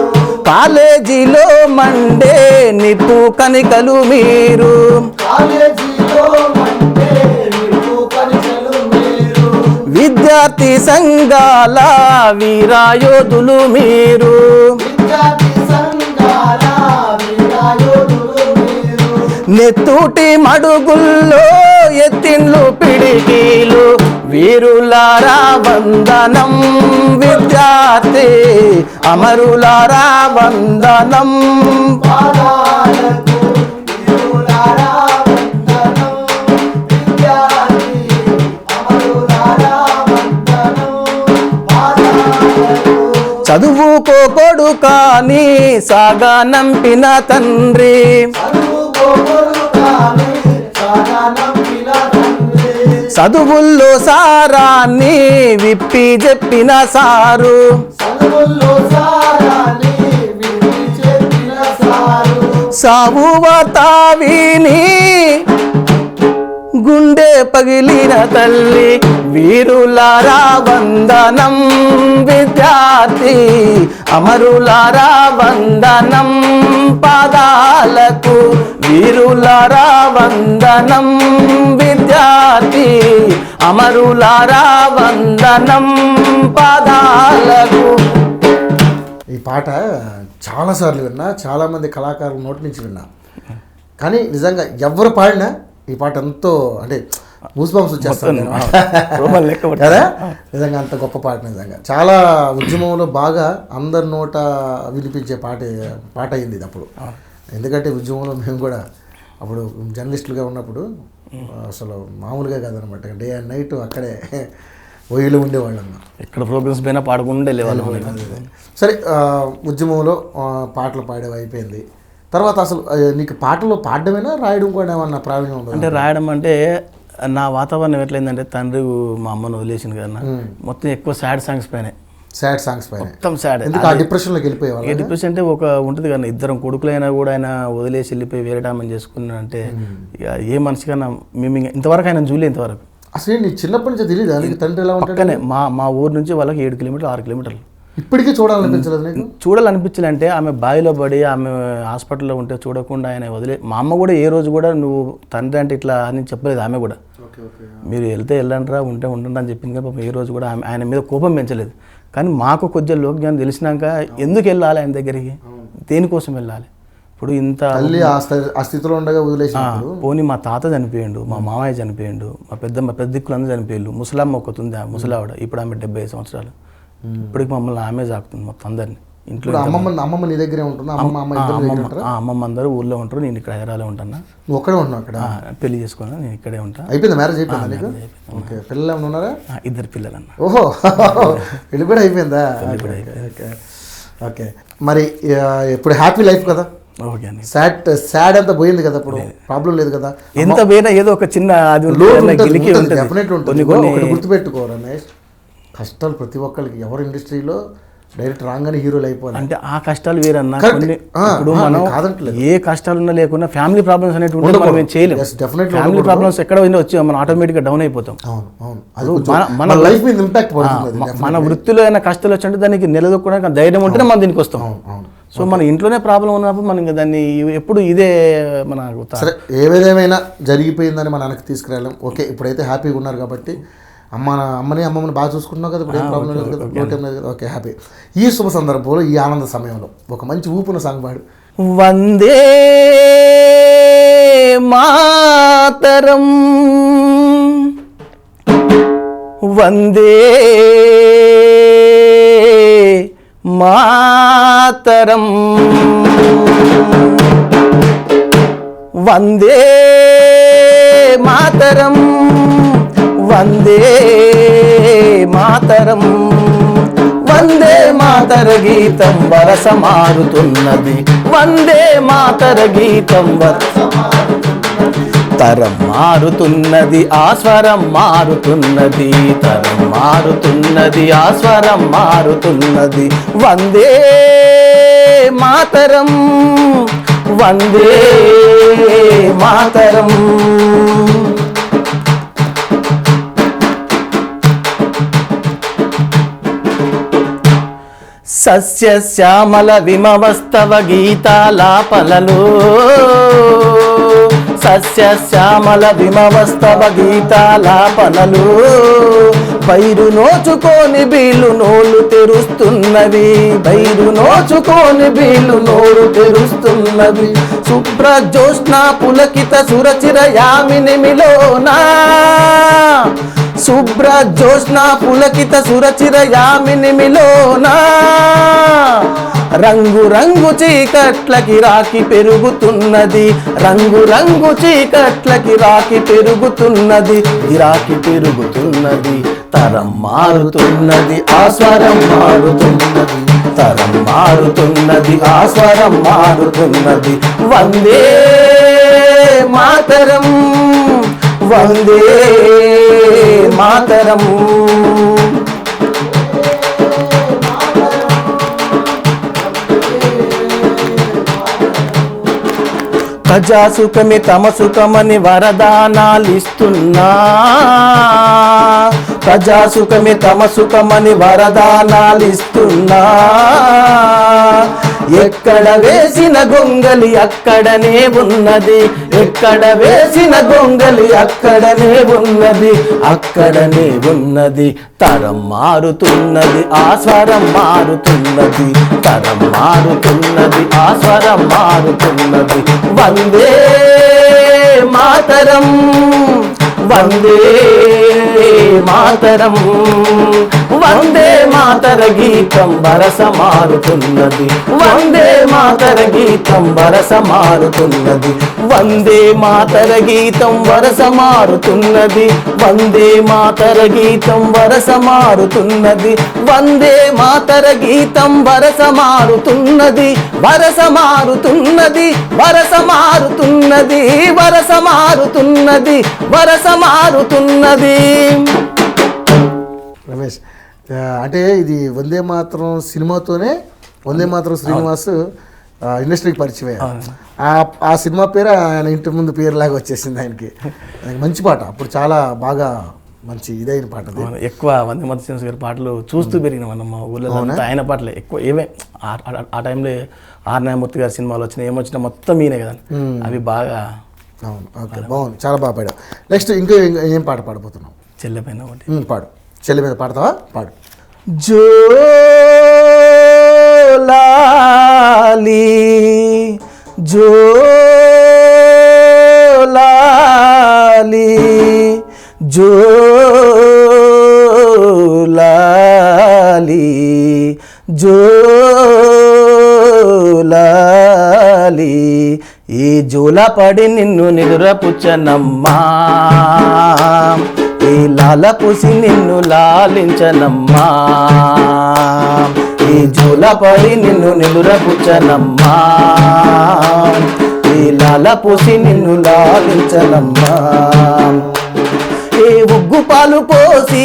కాలేజీలో మండే నిప్పు కనికలు మీరు, కాలేజీలో మండే నిప్పు కనికలు మీరు, విద్యార్థి సంఘాల వీరాయోధులు మీరు, విద్యార్థి సంఘాల వీరాయోధులు మీరు. నెత్తూటి మడుగుల్లో ఎత్తిండ్లు పిడికీలు వీరులారా వందనం విద్యార్థి అమరులారా వందనం చదువుకో కొడుకాని సాగనంపిన తండ్రి చదువుల్లో సారాన్ని విప్పి చెప్పిన సారు సావు వార్తావిని గుండె పగిలిన తల్లి వీరులారా వందనం విద్యార్థి అమరులారా వందనం పాదాలకు వీరులారా వందనం విద్యార్థి అమరులారా వందనం పాదాలకు. ఈ పాట చాలాసార్లు విన్నా, చాలామంది కళాకారుల నోటి నుంచి విన్నా, కానీ నిజంగా ఎవరు పాడినా ఈ పాట ఎంతో అంటే గూస్బంప్స్ వచ్చేస్తాను కదా. నిజంగా అంత గొప్ప పాట, నిజంగా చాలా ఉద్యమంలో బాగా అందరి నోట వినిపించే పాట అయింది ఇది అప్పుడు. ఎందుకంటే ఉద్యమంలో మేము కూడా అప్పుడు జర్నలిస్టులుగా ఉన్నప్పుడు అసలు మామూలుగా కాదనమాట, డే అండ్ నైట్ అక్కడే ఒయ్యిలో ఉండేవాళ్ళం. ఎక్కడ ప్రోగ్రామ్స్ పైన పాడుకుంటూ వెళ్ళేవాళ్ళం. సరే, ఉద్యమంలో పాటలు పాడేవి అయిపోయింది. తర్వాత అసలు నీకు పాటలు పాడడమేనా, రాయడం కూడా ఏమన్నా ప్రావీణ్యం ఉందా? అంటే రాయడం అంటే నా వాతావరణం ఎట్లయిందంటే తండ్రి మా అమ్మను వదిలేసింది కదా, మొత్తం ఎక్కువ సాడ్ సాంగ్స్ పైన, సాడ్ సాంగ్స్ పైన మొత్తం సాడ్. డిప్రెషన్లోకి వెళ్ళిపోయేవాళ్ళు. ఏ డిప్రెషన్ అంటే ఒక ఉంటుంది కదా, ఇద్దరం కొడుకులైనా కూడా ఆయన వదిలేసి వెళ్ళిపోయి వేరే డామని చేసుకున్నాడంటే ఇక ఏ మనిషికన్నా మేము ఇంతవరకు ఆయన చూడలే ఇంతవరకు. అసలు నీకు చిన్నప్పటి నుంచి తెలియదు నీకు తండ్రి ఎలా ఉంటాడు? పక్కనే మా ఊరు నుంచి వాళ్ళకి 7 కిలోమీటర్లు 6 కిలోమీటర్లు. ఇప్పటికీ చూడాలనిపించలేదు నీకు? చూడాలనిపించాలంటే ఆమె బావిలో పడి ఆమె హాస్పిటల్లో ఉంటే చూడకుండా ఆయన వదిలే. మా అమ్మ కూడా ఏ రోజు కూడా నువ్వు తండ్రి అంటే ఇట్లా అని చెప్పలేదు. ఆమె కూడా మీరు వెళ్తే వెళ్ళండిరా, ఉంటే ఉండండి అని చెప్పింది కానీ ఏ రోజు కూడా ఆయన మీద కోపం పెంచలేదు. కానీ మాకు కొద్దిగా లోకజ్ఞానం తెలిసినాక ఎందుకు వెళ్ళాలి ఆయన దగ్గరికి, దేనికోసం వెళ్ళాలి? ఇప్పుడు ఇంత ఆ స్థితిలో ఉండగా వదిలేసి పోనీ మా తాత చనిపోయిండు, మా మామయ్య చనిపోయిండు, మా పెద్ద దిక్కులు అందరూ చనిపోయిండు. ముసలమ్మ ఒకటి ఉంది, ఆ ముసలావిడ ఇప్పుడు ఆమె 75 సంవత్సరాలు. ఇప్పటికి మమ్మల్ని ఆమె సాకుతుంది మొత్తం అందరినీ. ఇంట్లో అమ్మమ్మ నీ దగ్గరే ఉంటుందా? అమ్మమ్మ అందరూ ఊళ్ళో ఉంటారు, నేను ఇక్కడ హైదరాబాద్లో ఉంటాను. నువ్వు ఒక్కడే ఉంటున్నావు అక్కడ? పెళ్లి చేసుకున్నా, నేను ఇక్కడే ఉంటాను. అయిపోయింది మ్యారేజ్? అయిపోయిందా? ఓకే, పిల్లలు ఏమైనా ఉన్నారా? 2 పిల్లలన్న. ఓహో, పెళ్ళి కూడా అయిపోయిందా? ఓకే, మరి ఇప్పుడు హ్యాపీ లైఫ్ కదా? ఓకే అండి. సాడ్ అంతా పోయింది కదా, ఇప్పుడు ప్రాబ్లం లేదు కదా? ఎంత పోయినా ఏదో ఒక చిన్న అది డెఫినెట్ ఉంటుంది. గుర్తుపెట్టుకో రమేష్, కష్టాలు ప్రతి ఒక్కరికి, ఎవరు ఇండస్ట్రీలో డైరెక్ట్ రాగానే హీరోలు అయిపోవాలి అంటే ఆ కష్టాలు వేరన్నా. ఇప్పుడు మనం ఏ కష్టాలున్నా లేకున్నా ఫ్యామిలీ ప్రాబ్లమ్స్ అనేటువంటి మనం ఏం చేయలేము. ఫ్యామిలీ ప్రాబ్లమ్స్ ఎక్కడ వచ్చి మనం ఆటోమేటిక్గా డౌన్ అయిపోతాం. మన వృత్తిలో అయినా కష్టాలు వచ్చి దానికి నిలదొక్కడానికి ధైర్యం ఉంటేనే మనం దీనికి వస్తాం. సో మన ఇంట్లోనే ప్రాబ్లం ఉన్నప్పుడు మనం దాన్ని ఎప్పుడు ఇదే మన సరే ఏదేమైనా జరిగిపోయిందని మన వెనక్కి తీసుకురాలేం. ఓకే, ఇప్పుడైతే హ్యాపీగా ఉన్నారు కాబట్టి అమ్మమ్మని బాగా చూసుకుంటున్నావు కదా, ఇప్పుడు ఏం ప్రాబ్లం లేదు కదా, ఓకే లేదు కదా, ఓకే హ్యాపీ. ఈ శుభ సందర్భంలో, ఈ ఆనంద సమయంలో ఒక మంచి ఊపున సాంగ్ పాడు. వందే మాతరం వందే మాతరం వందే మాతరం వందే మాతరం వందే మాతర గీతం వరస మారుతున్నది, వందే మాతర గీతం తరం మారుతున్నది, ఆస్వరం మారుతున్నది, తరం మారుతున్నది, ఆస్వరం మారుతున్నది, వందే మాతరం వందే మాతరం. సస్య శ్యామల విమవస్తవ గీతాలాపలలో, సస్య శ్యామల విమవస్తవ గీతాలాపనలు, బైరు నోచుకొని బీలు నోలు తెరుస్తున్నవి, బైరు నోచుకొని బీలు నోలు తెరుస్తున్నవి. శుభ్ర జ్యోత్స్న పులకిత సురచిర యామినిమిలోనా, శుభ్ర జ్యోత్స్న పులకిత సురచిర యామినిమిలోనా. రంగు రంగు చీకట్లకి రాకి పెరుగుతున్నది, రంగు రంగు చీకట్లకి రాకి పెరుగుతున్నది, గిరాకి పెరుగుతున్నది. తరం మారుతున్నది, ఆస్వరం మారుతున్నది, తరం మారుతున్నది, ఆస్వరం మారుతున్నది. వందే మాతరం, వందే మాతరం. ప్రజాసుఖమే తమ సుఖమని వరదానాలిస్తున్నా, ప్రజాసుఖమే తమ సుఖమని వరదానాలిస్తున్నా. ఎక్కడ వేసిన గొంగలి అక్కడనే ఉన్నది, ఎక్కడ వేసిన గొంగలి అక్కడనే ఉన్నది, అక్కడనే ఉన్నది. తరం మారుతున్నది, ఆస్వరం మారుతున్నది, తరం మారుతున్నది, ఆస్వరం మారుతున్నది. వందే మాతరం, వందే మాతరం, వందే మాతర గీతం వరస మారుతున్నది, వందే మాతర గీతం వరస మారుతున్నది, వందే మాతర గీతం వరస మారుతున్నది, వందే మాతర గీతం వరస మారుతున్నది, వందే మాతర గీతం వరస మారుతున్నది, వరస మారుతున్నది, వరస మారుతున్నది, వరస మారుతున్నది, వరస మారుతున్నది. రమేష్, అంటే ఇది వందే మాతరం సినిమాతోనే వందే మాతరం శ్రీనివాస్ ఇండస్ట్రీకి పరిచయం. ఆ సినిమా పేరు ఆయన ఇంటి ముందు పేరులాగా వచ్చేసింది ఆయనకి. మంచి పాట, అప్పుడు చాలా బాగా మంచి ఇదైన పాట. ఎక్కువ వందే మాతరం శ్రీనివాస్ గారి పాటలు చూస్తూ పెరిగిన మనం మా ఊళ్ళో. ఆయన పాటలే ఎక్కువ. ఏమే ఆ టైంలో ఆర్నాయమూర్తి గారి సినిమాలు వచ్చినాయి, ఏమొచ్చినా మొత్తం ఈయనే కదా, అవి బాగా. అవును, ఓకే, బాగుంది, చాలా బాగా పాడావు. నెక్స్ట్ ఇంకో ఏం పాట పాడబోతున్నావు? చెల్లె పైన ఒకటి పాడు. చెల్లె మీద పాడతావా? పాడు. జోలాలి జోలాలి జోలాలి జోలాలి. ఈ జోలపడి నిన్ను నిదురపుచ్చనమ్మా, ఈ లాలపుసి నిన్ను లాలించనమ్మా, ఈ జోలపడి నిన్ను నిదురపుచ్చనమ్మా, ఈ లాలపుసి నిన్ను లాలించనమ్మా. ఏ ఉగ్గు పాలు పోసి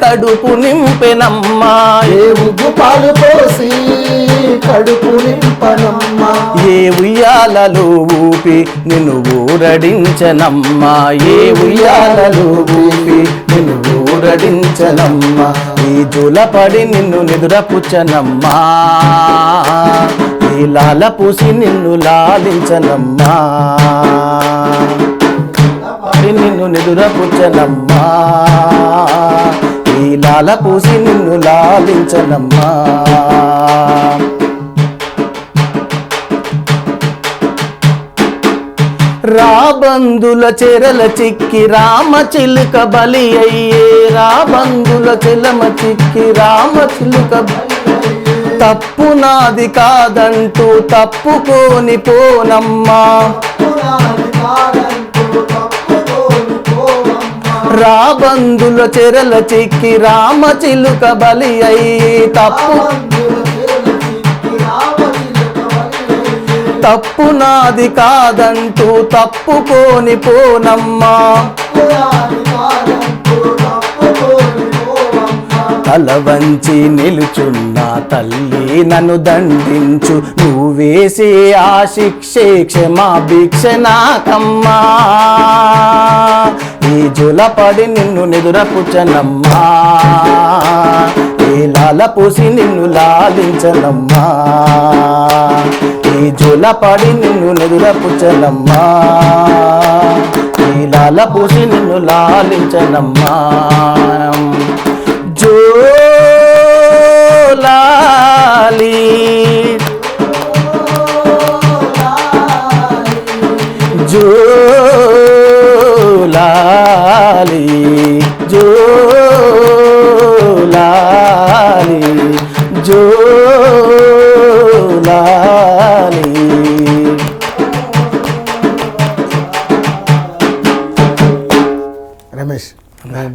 కడుపు నింపెనమ్మా, ఏ ఉగ్గు పాలు పోసి కడుపు నింపనమ్మా, ఏ ఉయ్యాలలో ఊపి నిన్ను ఊరడించనమ్మా, ఏ ఉయ్యాలలో ఊపి నిన్ను ఊరడించనమ్మా. ఈ జోలపడి నిన్ను నిదురపుచ్చనమ్మా, ఈ లాలపూసి నిన్ను లాలించనమ్మా, నిన్ను నిదురపుచ్చనమ్మా, ఈ లాలపూసి నిన్ను లాలించనమ్మా. రాబందుల చెరల చిక్కి రామ చిలుక బలి అయ్యే, రాబందుల చెలమ చిక్కి రామ చిలుక తప్పు నాది కాదంటూ తప్పుకోని పోనమ్మా, రాబందుల చెరల చిక్కి రామ చిలుక బలి అయ్యి తప్పు నాది కాదంటూ తప్పుకోని పోనమ్మా, తల వంచి నిలుచున్న తల్లి నన్ను దండించు, నువ్వేసే ఆ శిక్షే క్షమా భిక్ష నాకమ్మా. ఈ జోలపడి నిన్ను నిదురపుచ్చనమ్మా, ఈ లాలపూసి నిన్ను లాలించనమ్మా, ఈ జోలపడి నిన్ను నిదురపుచ్చనమ్మా, ఈ లాలపూసి నిన్ను లాలించనమ్మా. లాలి జో లాలి జో లాలి జో లాలి. రమేష్,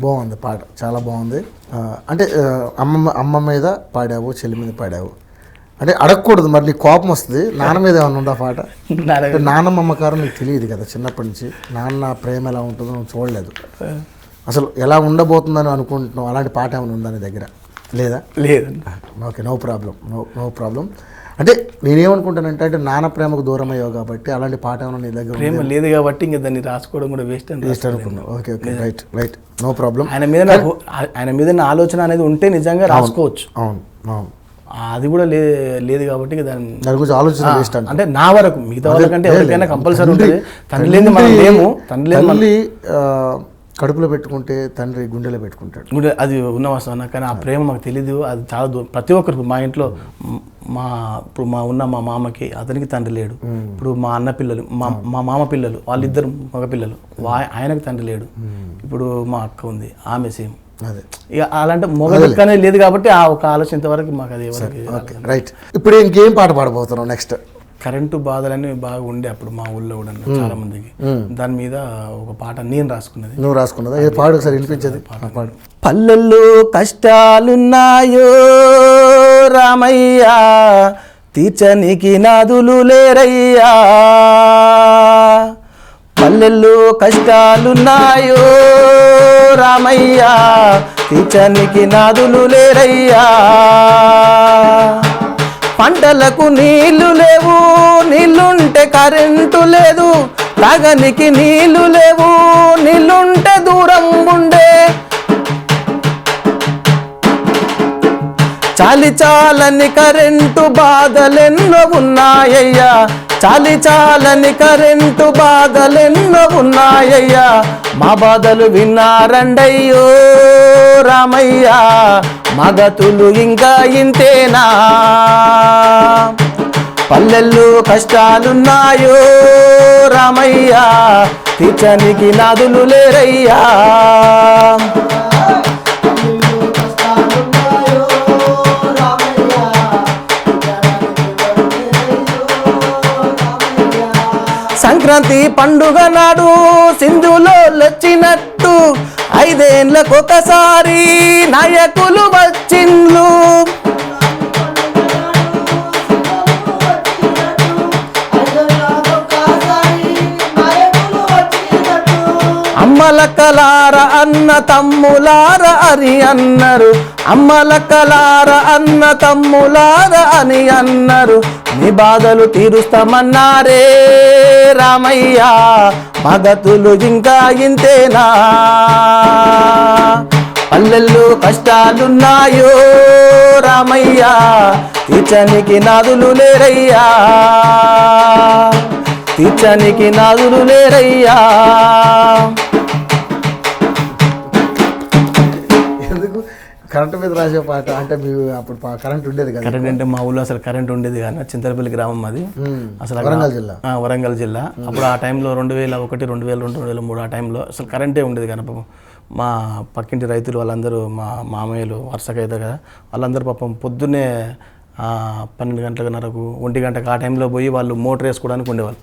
బాగుంది పాట, చాలా బాగుంది. అంటే అమ్మ మీద పాడావు, చెల్లి మీద పాడావు అంటే అడగకూడదు, మరి నీకు కోపం వస్తుంది. నాన్న మీద ఏమన్నా ఉందా పాట? నాన్నమ్మ అమ్మకారం నీకు తెలియదు కదా చిన్నప్పటి నుంచి, నాన్న ప్రేమ ఎలా ఉంటుందో నువ్వు చూడలేదు, అసలు ఎలా ఉండబోతుందని అనుకుంటున్నావు. అలాంటి పాట ఏమైనా ఉందా నీ దగ్గర? లేదా? లేదు. Okay, no problem, no problem. అంటే నేనేమనుకుంటానంటే, అంటే నాన్న ప్రేమకు దూరం అయ్యావు కాబట్టి అలాంటి పాట ఏమైనా నీ దగ్గర ప్రేమ లేదు కాబట్టి ఇంకా దాన్ని రాసుకోవడం కూడా వేస్ట్ అనుకున్నావు. Okay okay, right right, no problem. ఆయన మీద ఆలోచన అనేది ఉంటే నిజంగా రాసుకోవచ్చు. అవును అవును, అది కూడా లేదు కాబట్టి దాని గురించి ఆలోచన వేస్ట్ అంటే నా వరకు. మిగతా వాళ్ళకంటే ఎవరికైనా కంపల్సరీ ఉంటుంది. తండ్రి లేని మనం లేము. తల్లి కడుపులో పెట్టుకుంటే తండ్రి గుండెలో పెట్టుకుంటాడు. అది ఉన్న వాస్తవం. కానీ ఆ ప్రేమ మాకు తెలీదు. అది చాలా ప్రతి ఒక్కరికి మా ఇంట్లో ఇప్పుడు మా మామకి అతనికి తండ్రి లేడు. ఇప్పుడు మా అన్న పిల్లలు, మా మామ పిల్లలు, వాళ్ళిద్దరు మగ పిల్లలు, ఆయనకు తండ్రి లేడు. ఇప్పుడు మా అక్క ఉంది, ఆమె సేమ్. అదే ఇక అలాంటి మొగ అనేది లేదు కాబట్టి ఆ ఒక ఆలోచన ఇంతవరకు మాకు అది రైట్. ఇప్పుడు ఇంకేం పాట పాడబోతున్నావు నెక్స్ట్? కరెంటు బాధలన్నీ బాగా ఉండే అప్పుడు మా ఊళ్ళో కూడా చాలా మందికి. దాని మీద ఒక పాట నేను రాసుకున్నది. నువ్వు రాసుకున్నదా? ఏ పాడు ఒకసారి వినిపించేది? పాడు. పల్లెల్లో కష్టాలున్నాయో రామయ్యా, తీర్చనికి నాదులు లేరయ్యా. పల్లెల్లో కష్టాలున్నాయో రామయ్యా, తీర్చనికి నాదులు లేరయ్యా. పంటలకు నీళ్లు లేవు, నీళ్లుంటే కరెంటు లేదు. తాగనికి నీళ్లు లేవు, నీళ్లుంటే దూరం ఉండే. చాలని కరెంటు బాధలెన్నో ఉన్నాయ్యా, చాలని కరెంటు బాధలెన్నో ఉన్నాయ్యా. మా బాధలు విన్నారండయ్యో రామయ్యా, మగతులు ఇంకా ఇంతేనా. పల్లెల్లో కష్టాలున్నాయో రామయ్యా, తీర్చనికి నాదులు లేరయ్యా. సంక్రాంతి పండుగ నాడు సింధులో లొచ్చినట్టు 5 ఏళ్లకొకసారి నాయకులు వచ్చిండ్లు. అమ్మలక్కలార అన్న తమ్ములార అని అన్నారు, అమ్మలక్కలార అన్న తమ్ములార అని అన్నారు. నీ బాధలు తీరుస్తామన్నారే రామయ్యా, మగతులు ఇంకా ఇంతేనా. పల్లెల్లో కష్టాలున్నాయో రామయ్యా, తీర్చనికి నాదులు లేరయ్యా, తీర్చనికి నాదులు లేరయ్యా. ఎందుకు కరెంటు మీద రాసే పాట? అంటే మీరు అప్పుడు కరెంట్ ఉండేది కదా? కరెంట్ అంటే మా ఊళ్ళో అసలు కరెంట్ ఉండేది కానీ, చింతలపల్లి గ్రామం అది. అసలు వరంగల్ జిల్లా. అప్పుడు ఆ టైంలో 2001, 2002, 2003 ఆ టైంలో అసలు కరెంటే ఉండేది కానీ. మా పక్కింటి రైతులు వాళ్ళందరూ, మా మామయ్యలు వరుసకైతే కదా, వాళ్ళందరూ పాపం పొద్దున్నే 12 గంటలకు 1 గంటకు ఆ టైంలో పోయి వాళ్ళు మోటార్ వేసుకోవడానికి ఉండేవాళ్ళు,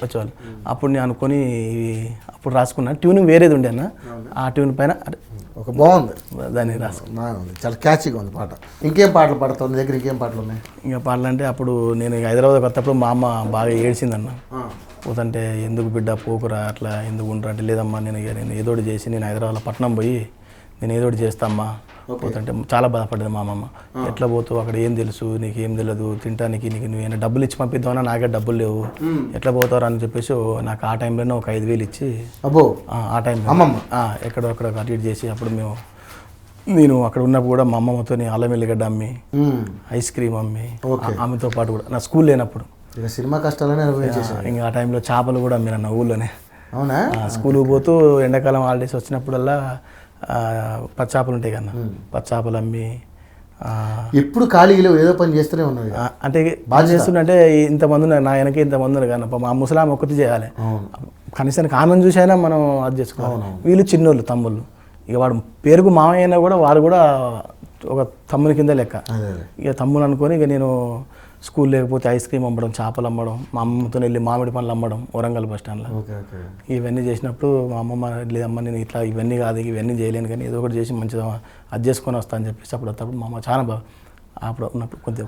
వచ్చేవాళ్ళు. అప్పుడు నేను అనుకొని అప్పుడు రాసుకున్నా. ట్యూనింగ్ వేరేది ఉండే అన్న, ఆ ట్యూన్ పైన ఒక బాగుంది, దాన్ని రాసుకున్నా. చాలా క్యాచీగా ఉంది పాట. ఇంకేం పాటలు పాడతావు నీ దగ్గర? ఇంకేం పాటలు ఉన్నాయి? ఇంకా పాటలు అంటే అప్పుడు నేను హైదరాబాద్ కొత్తప్పుడు మా అమ్మ బాగా ఏడ్చిందన్న. పోతుంటే ఎందుకు బిడ్డ పోకురా, అట్లా ఎందుకు ఉండరా అంటే, లేదమ్మా నేను ఏదోటి చేసి నేను హైదరాబాద్లో పట్నం పోయి నేను ఏదోటి చేస్తామ్మా. పోతుంటే చాలా బాధపడ్డది మా అమ్మమ్మ. ఎట్లా పోతావు, అక్కడ ఏం తెలుసు, నీకు ఏం తెలియదు, తినడానికి నీకు నువ్వు డబ్బులు ఇచ్చి పంపిద్దామన్నా నాకే డబ్బులు లేవు, ఎట్లా పోతావు అని చెప్పేసి నాకు ఆ టైంలోనే ఒక 5,000 ఇచ్చి, ఆ టైంలో అమ్మమ్మ ఎక్కడొక్కడ అటు చేసి, అప్పుడు నేను అక్కడ ఉన్నప్పుడు కూడా మా అమ్మమ్మతో అల్లం వెల్లిగడ్డ అమ్మి, ఐస్ క్రీమ్ అమ్మి, ఆమెతో పాటు కూడా నా స్కూల్ లేనప్పుడు సినిమా కష్టాలనే ఇంకా ఆ టైంలో చేపలు కూడా అమ్మిన నా ఊళ్ళోనే. అవునా? స్కూల్కి పోతూ ఎండాకాలం హాలిడేస్ వచ్చినప్పుడల్లా పచ్చాపలు ఉంటాయి కన్నా, పచ్చాపలు అమ్మి ఎప్పుడు ఖాళీలో ఏదో పని చేస్తూనే ఉన్నది. అంటే బాగా చేస్తుంటే ఇంతమంది ఉన్నారు, నా వెనక ఇంతమంది ఉన్నారు కానీ మా ముసలాం ఒక్కటి చేయాలి. కనీసానికి ఆమెను చూసైనా మనం అది చేసుకోవాలి. వీళ్ళు చిన్నోళ్ళు తమ్ముళ్ళు, ఇక వాడు పేరుకు మామయ్య అయినా కూడా వాడు కూడా ఒక తమ్ముని కింద లెక్క. ఇక తమ్ముడు అనుకొని ఇక నేను స్కూల్ లేకపోతే ఐస్ క్రీమ్ అమ్మడం, చేపలు అమ్మడం, మా అమ్మతో వెళ్ళి మామిడి పండ్లు అమ్మడం వరంగల్ బస్ స్టాండ్లో. ఇవన్నీ చేసినప్పుడు మా అమ్మమ్మ లేదమ్మా నేను ఇట్లా ఇవన్నీ కాదు, ఇవన్నీ చేయలేను కానీ ఏదో ఒకటి చేసి మంచిగా అది చేసుకొని వస్తా అని చెప్పేసి అప్పుడు మా అమ్మ చాలా బాగా అప్పుడు ఉన్నప్పుడు కొద్దిగా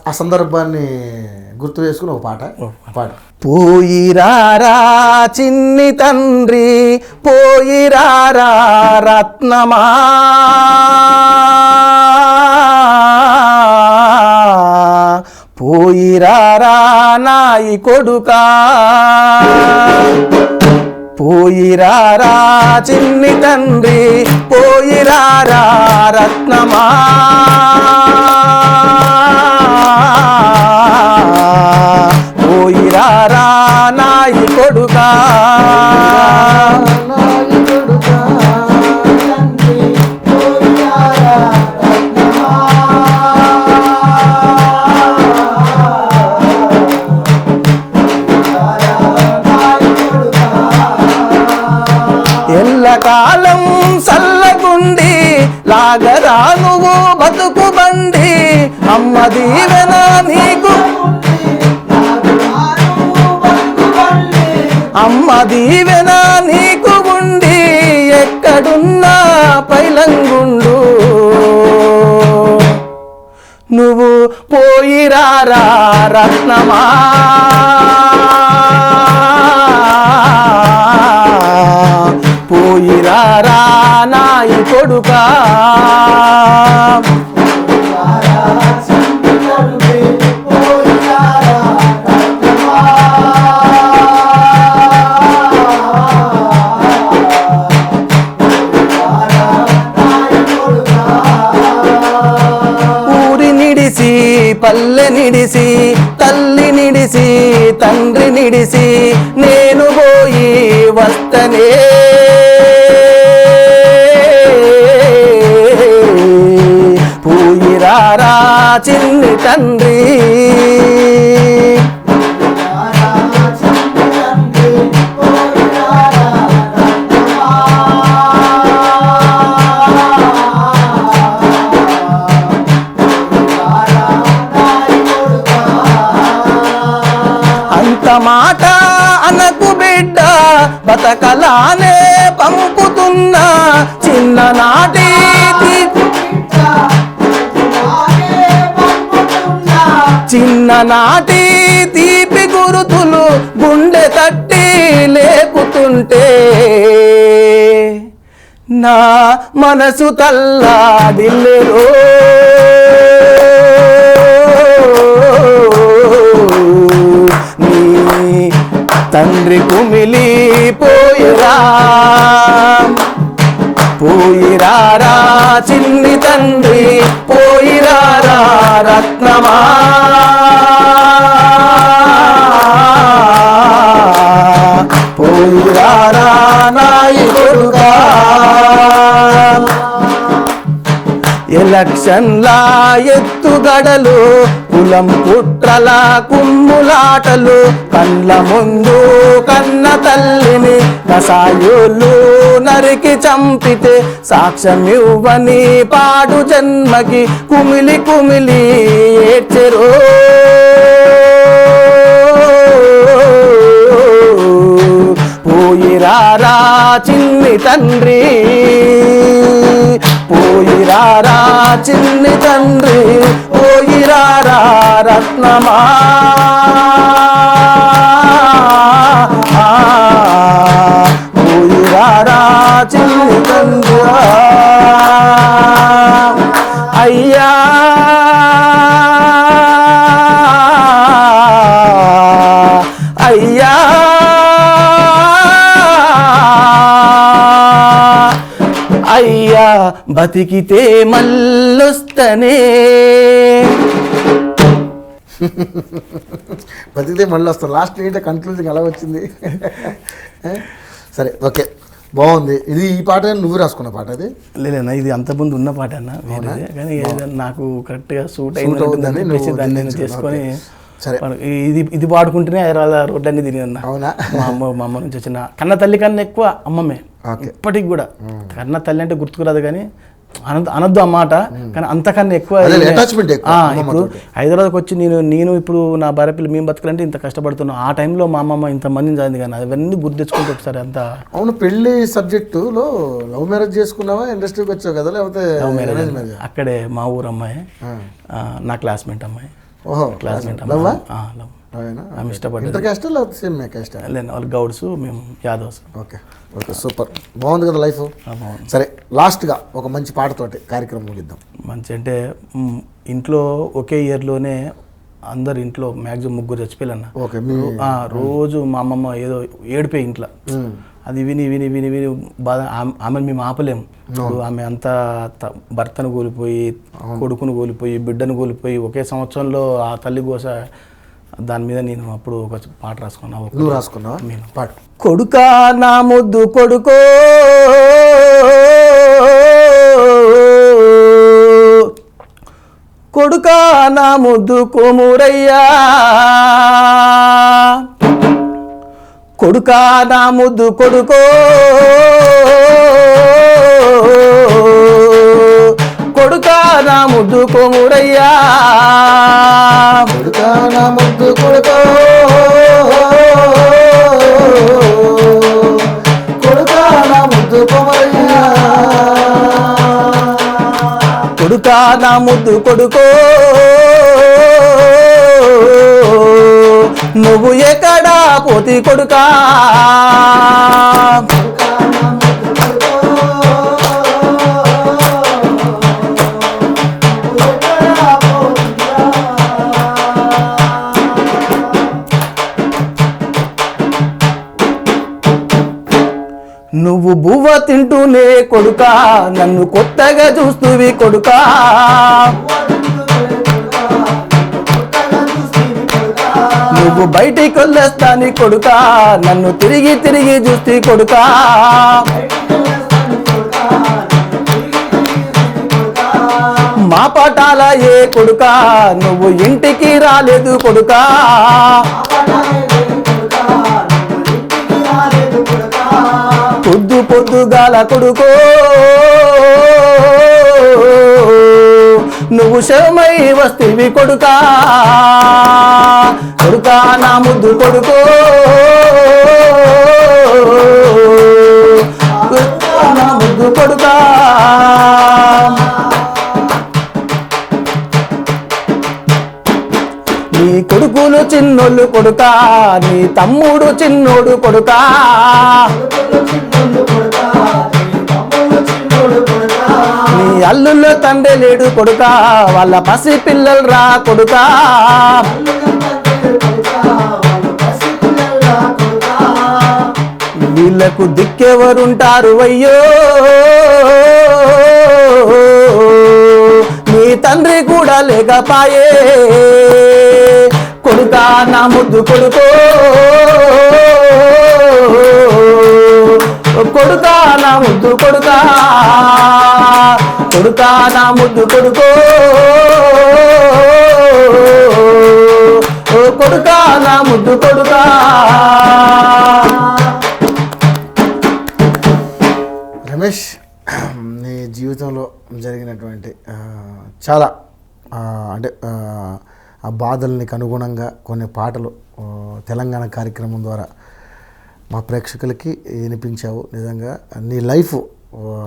ఆ సందర్భాన్ని గుర్తు చేసుకుని ఒక పాట. పోయిరారా చిన్ని తండ్రి పోయిరారా రత్నమా, పోయిరారా నాయి కొడుకా, పోయిరారా చిన్ని తండ్రి పోయిరారా రత్నమా, పోయిరారా నాయి కొడుకా, ఎల్లకాలం సల్లగుండి లాగరా నువ్వు బతుకు బండి, అమ్మ దీవెన నీకు, అమ్మ దీవెన నీకు ఉండి ఎక్కడున్నా పైలంగుండు, నువ్వు పోయిరారా రత్నమా, పోయిరారా నాయి కొడుకా, ఊరి నిడిసి పల్లె నిడిసి తల్లి నిడిసి తండ్రి నిడిసి నేను పోయి వస్తనే, పోయిరారా చిన్ని తండ్రి, అంత మాట అనకు బిడ్డ బతకలానే పంపుతున్నా, చిన్ననాటి చిన్ననాటి తీపి గురుతులు గుండె తట్టి లేపుతుంటే నా మనసు తల్లాడిల్లెరో, నీ తండ్రి కుమిలి పోయిరా, పోయిరారా చిన్ని తండ్రి పోయిరారా రత్నమా, పోయిరారా నాయి కొడుకా, ఎలక్షన్లా ఎత్తుగడలు కులం కుట్రల కుమ్ములాటలు, కండ్ల ముందు కన్న తల్లిని కసాయోళ్ళు నరికి చంపితే సాక్ష్యమివ్వని పాడు జన్మకి కుమిలి కుమిలి ఏడ్చెరో, పోయిరారా చిన్ని తండ్రి, పోయిరారా చిన్ని తండ్రి పోయిరారా రత్నమా, పోయిరారా చిన్ని తండ్రి, అయ్యా అయ్యా అయ్యా బతికితే మళ్ళొస్తనే, బతికితే మళ్ళీ వస్తాం. లాస్ట్ ఏంటో కన్క్లూజన్ ఎలా వచ్చింది? సరే ఓకే, బాగుంది. ఇది ఈ పాట నువ్వు రాసుకున్న పాట అది? లేదన్నా, ఇది అంతకుముందు ఉన్న పాట అన్న వేరేదే, కానీ నాకు కరెక్ట్గా సూట్ అయిందని దాన్ని నేను చేసుకొని సరే ఇది పాడుకుంటేనే హైదరాబాద్ రోడ్లన్నీ తిరిగి అన్న. అవునా? మా అమ్మ నుంచి వచ్చిన కన్న తల్లి కన్నా ఎక్కువ అమ్మమ్మే ఇప్పటికి కూడా. కన్న తల్లి అంటే గుర్తుకురాదు కానీ అనద్దు అన్నమాట, కానీ అంతకన్నా ఎక్కువ. ఇప్పుడు హైదరాబాద్కి వచ్చి నేను ఇప్పుడు నా భార్య పిల్లలు మేము బతకాలంటే ఇంత కష్టపడుతున్నాం. ఆ టైంలో మా అమ్మమ్మ ఇంతమందిని చదివింది కానీ అవన్నీ గుర్తు తెచ్చుకుంటే ఒకసారి అంత. అవును, పెళ్లి సబ్జెక్టులో లవ్ మ్యారేజ్ చేసుకున్నావా? ఇండస్ట్రీకి వచ్చావు కదా, లేకపోతే లవ్ మ్యారేజ్? అక్కడే మా ఊరు అమ్మాయి, నా క్లాస్మేట్ అమ్మాయి. ఓహో, క్లాస్మేట్ లవ్. ఆమె ఇష్టపడ్డారు. వాళ్ళు గౌడ్స్, మేము యాదవ్స్. ఓకే ఓకే, సూపర్, బాగుంది కదా లైఫ్. సరే, లాస్ట్గా ఒక మంచి పాటతోటి కార్యక్రమం ముగిద్దాం. మంచి అంటే ఇంట్లో ఒకే ఇయర్లోనే అందరు ఇంట్లో మ్యాక్సిమం 3 చచ్చిపోయాలన్న. ఓకే. రోజు మా అమ్మమ్మ ఏదో ఏడిపోయి ఇంట్లో, అది విని విని విని విని బాధ. ఆమెను మేము ఆపలేము. ఇప్పుడు ఆమె అంతా భర్తను కోల్పోయి, కొడుకును కోల్పోయి, బిడ్డను కోల్పోయి ఒకే సంవత్సరంలో ఆ తల్లి కోస. దాని మీద నేను అప్పుడు ఒక పాట రాసుకున్నాను. నువ్వు రాసుకున్నావా? నేను పాట. కొడుకా నా ముద్దు కొడుకో, కొడుకా నా ముద్దు కొమురయ్యా, కొడుకా నా ముద్దు కొడుకో, కొడుకా నా ముద్దు కొమురయ్యా, కొడుకా నా ముద్దు కొడుకో, కొడుకా నా ముద్దు కొమరయ్యా, కొడుకా నా ముద్దు కొడుకో, నువ్వు ఎక్కడా పోతి కొడుకా, నువ్వు బువ్వ తింటూనే కొడుకా, నన్ను కొత్తగా చూస్తూవి కొడుకా, నువ్వు బయటికి వెళ్ళేస్తాని కొడుకా, నన్ను తిరిగి తిరిగి చూస్తీ కొడుకా, మా పటాల ఏ కొడుకా, నువ్వు ఇంటికి రాలేదు కొడుకా, పొద్దు పొద్దుగాల కొడుకో, నువ్వు శవమై వస్తీవి కొడుకా, కొడుకా నా ముద్దు కొడుకో, నా ముద్దు కొడుకా. నీ కొడుకులు చిన్నోళ్ళు కొడుకా, నీ తమ్ముడు చిన్నోడు కొడుకా, నీ అల్లుల్లో తండ్రి లేడు కొడుకా, వాళ్ళ పసి పిల్లలు రా కొడుకా, వీళ్ళకు దిక్కెవరుంటారు అయ్యో, నీ తండ్రి కూడా లేకపాయే, కొడుకా నా ముద్దు కొడుకో, కొడుకా నా ముద్దు కొడుకా, కొడుకా నా ముద్దు కొడుకో, కొడుకా నా ముద్దు కొడుకా. రమేష్, నీ జీవితంలో జరిగినటువంటి చాలా అంటే ఆ బాధలకి అనుగుణంగా కొన్ని పాటలు తెలంగాణ కార్యక్రమం ద్వారా మా ప్రేక్షకులకి వినిపించావు. నిజంగా నీ లైఫ్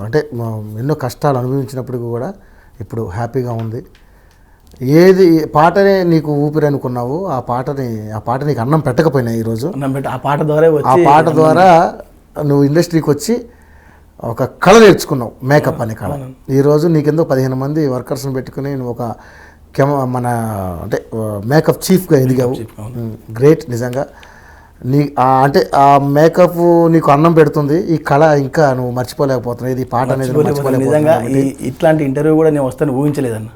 అంటే ఎన్నో కష్టాలు అనుభవించినప్పటికీ కూడా ఇప్పుడు హ్యాపీగా ఉంది. ఏది పాటనే నీకు ఊపిరి అనుకున్నావు, ఆ పాట నీకు అన్నం పెట్టకపోయినా ఈరోజు ఆ పాట ద్వారా నువ్వు ఇండస్ట్రీకి వచ్చి ఒక కళ నేర్చుకున్నావు, మేకప్ అనే కళ. ఈరోజు నీకెందో 15 మంది వర్కర్స్ని పెట్టుకుని నువ్వు ఒక మన అంటే మేకప్ చీఫ్గా ఎదిగావు. గ్రేట్ నిజంగా. అంటే ఆ మేకప్ నీకు అన్నం పెడుతుంది, ఈ కళ ఇంకా నువ్వు మర్చిపోలేకపోతున్నావు. ఇది పాట అనేది నిజంగా. ఇట్లాంటి ఇంటర్వ్యూ కూడా నేను వస్తాను ఊహించలేదన్న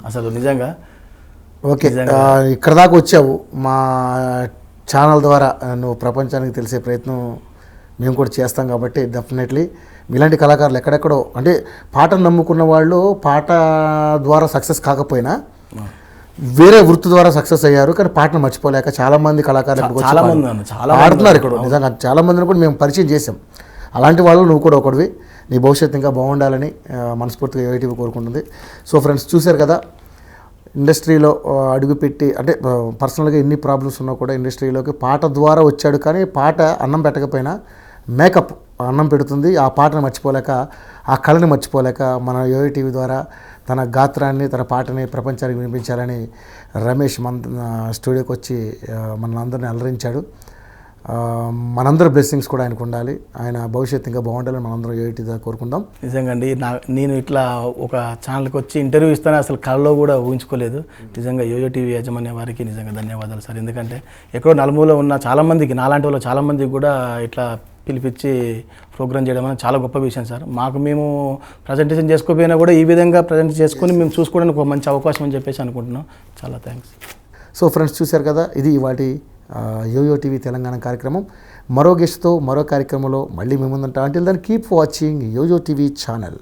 అసలు నిజంగా. ఓకే, ఇక్కడ దాకా వచ్చావు. మా ఛానల్ ద్వారా నువ్వు ప్రపంచానికి తెలిసే ప్రయత్నం మేము కూడా చేస్తాం కాబట్టి డెఫినెట్లీ మీలాంటి కళాకారులు ఎక్కడెక్కడో అంటే పాటను నమ్ముకున్న వాళ్ళు పాట ద్వారా సక్సెస్ కాకపోయినా వేరే వృత్తి ద్వారా సక్సెస్ అయ్యారు, కానీ పాటను మర్చిపోలేక చాలామంది కళాకారులు ఇక్కడికి వచ్చి చాలా మంది అన్న, చాలా ఆడుతున్నారు ఇక్కడ. నిజంగా చాలామందిని కూడా మేము పరిచయం చేసాం. అలాంటి వాళ్ళు నువ్వు కూడా ఒకటివి. నీ భవిష్యత్తు ఇంకా బాగుండాలని మనస్ఫూర్తిగా యూఐటీవీ కోరుకుంటుంది. సో ఫ్రెండ్స్, చూశారు కదా, ఇండస్ట్రీలో అడుగుపెట్టి అంటే పర్సనల్గా ఎన్ని ప్రాబ్లమ్స్ ఉన్నా కూడా ఇండస్ట్రీలోకి పాట ద్వారా వచ్చాడు. కానీ పాట అన్నం పెట్టకపోయినా మేకప్ అన్నం పెడుతుంది. ఆ పాటను మర్చిపోలేక, ఆ కళని మర్చిపోలేక మన యూఐటీవీ ద్వారా తన గాత్రాన్ని, తన పాటని ప్రపంచానికి వినిపించాలని రమేష్ మన స్టూడియోకి వచ్చి మన అందరిని అలరించాడు. మనందరి బ్లెస్సింగ్స్ కూడా ఆయనకు ఉండాలి. ఆయన భవిష్యత్తు ఇంకా బాగుండాలని మనందరం యూఐటీవీ ద్వారా కోరుకుందాం. నిజంగా అండి, నేను ఇట్లా ఒక ఛానల్కి వచ్చి ఇంటర్వ్యూ ఇస్తాను అసలు కళలో కూడా ఊహించుకోలేదు. నిజంగా యూఐటీవీ యాజమాన్య వారికి నిజంగా ధన్యవాదాలు సార్. ఎందుకంటే ఎక్కడో నలుమూలలో ఉన్న చాలామందికి, నాలాంటి వాళ్ళు చాలామందికి కూడా ఇట్లా పిలిపించి ప్రోగ్రామ్ చేయడం అనేది చాలా గొప్ప విషయం సార్. మేము ప్రజెంటేషన్ చేసుకోకపోయినా కూడా ఈ విధంగా ప్రజెంట్ చేసుకొని మేము చూసుకోవడానికి ఒక మంచి అవకాశం అని చెప్పేసి అనుకుంటున్నాం. చాలా థ్యాంక్స్. సో ఫ్రెండ్స్, చూశారు కదా, ఇది వాటి యూఐటీవీ తెలంగాణ కార్యక్రమం. మరో గెస్ట్తో మరో కార్యక్రమంలో మళ్ళీ మేము ముందుంటాం. Until then keep watching UITV channel.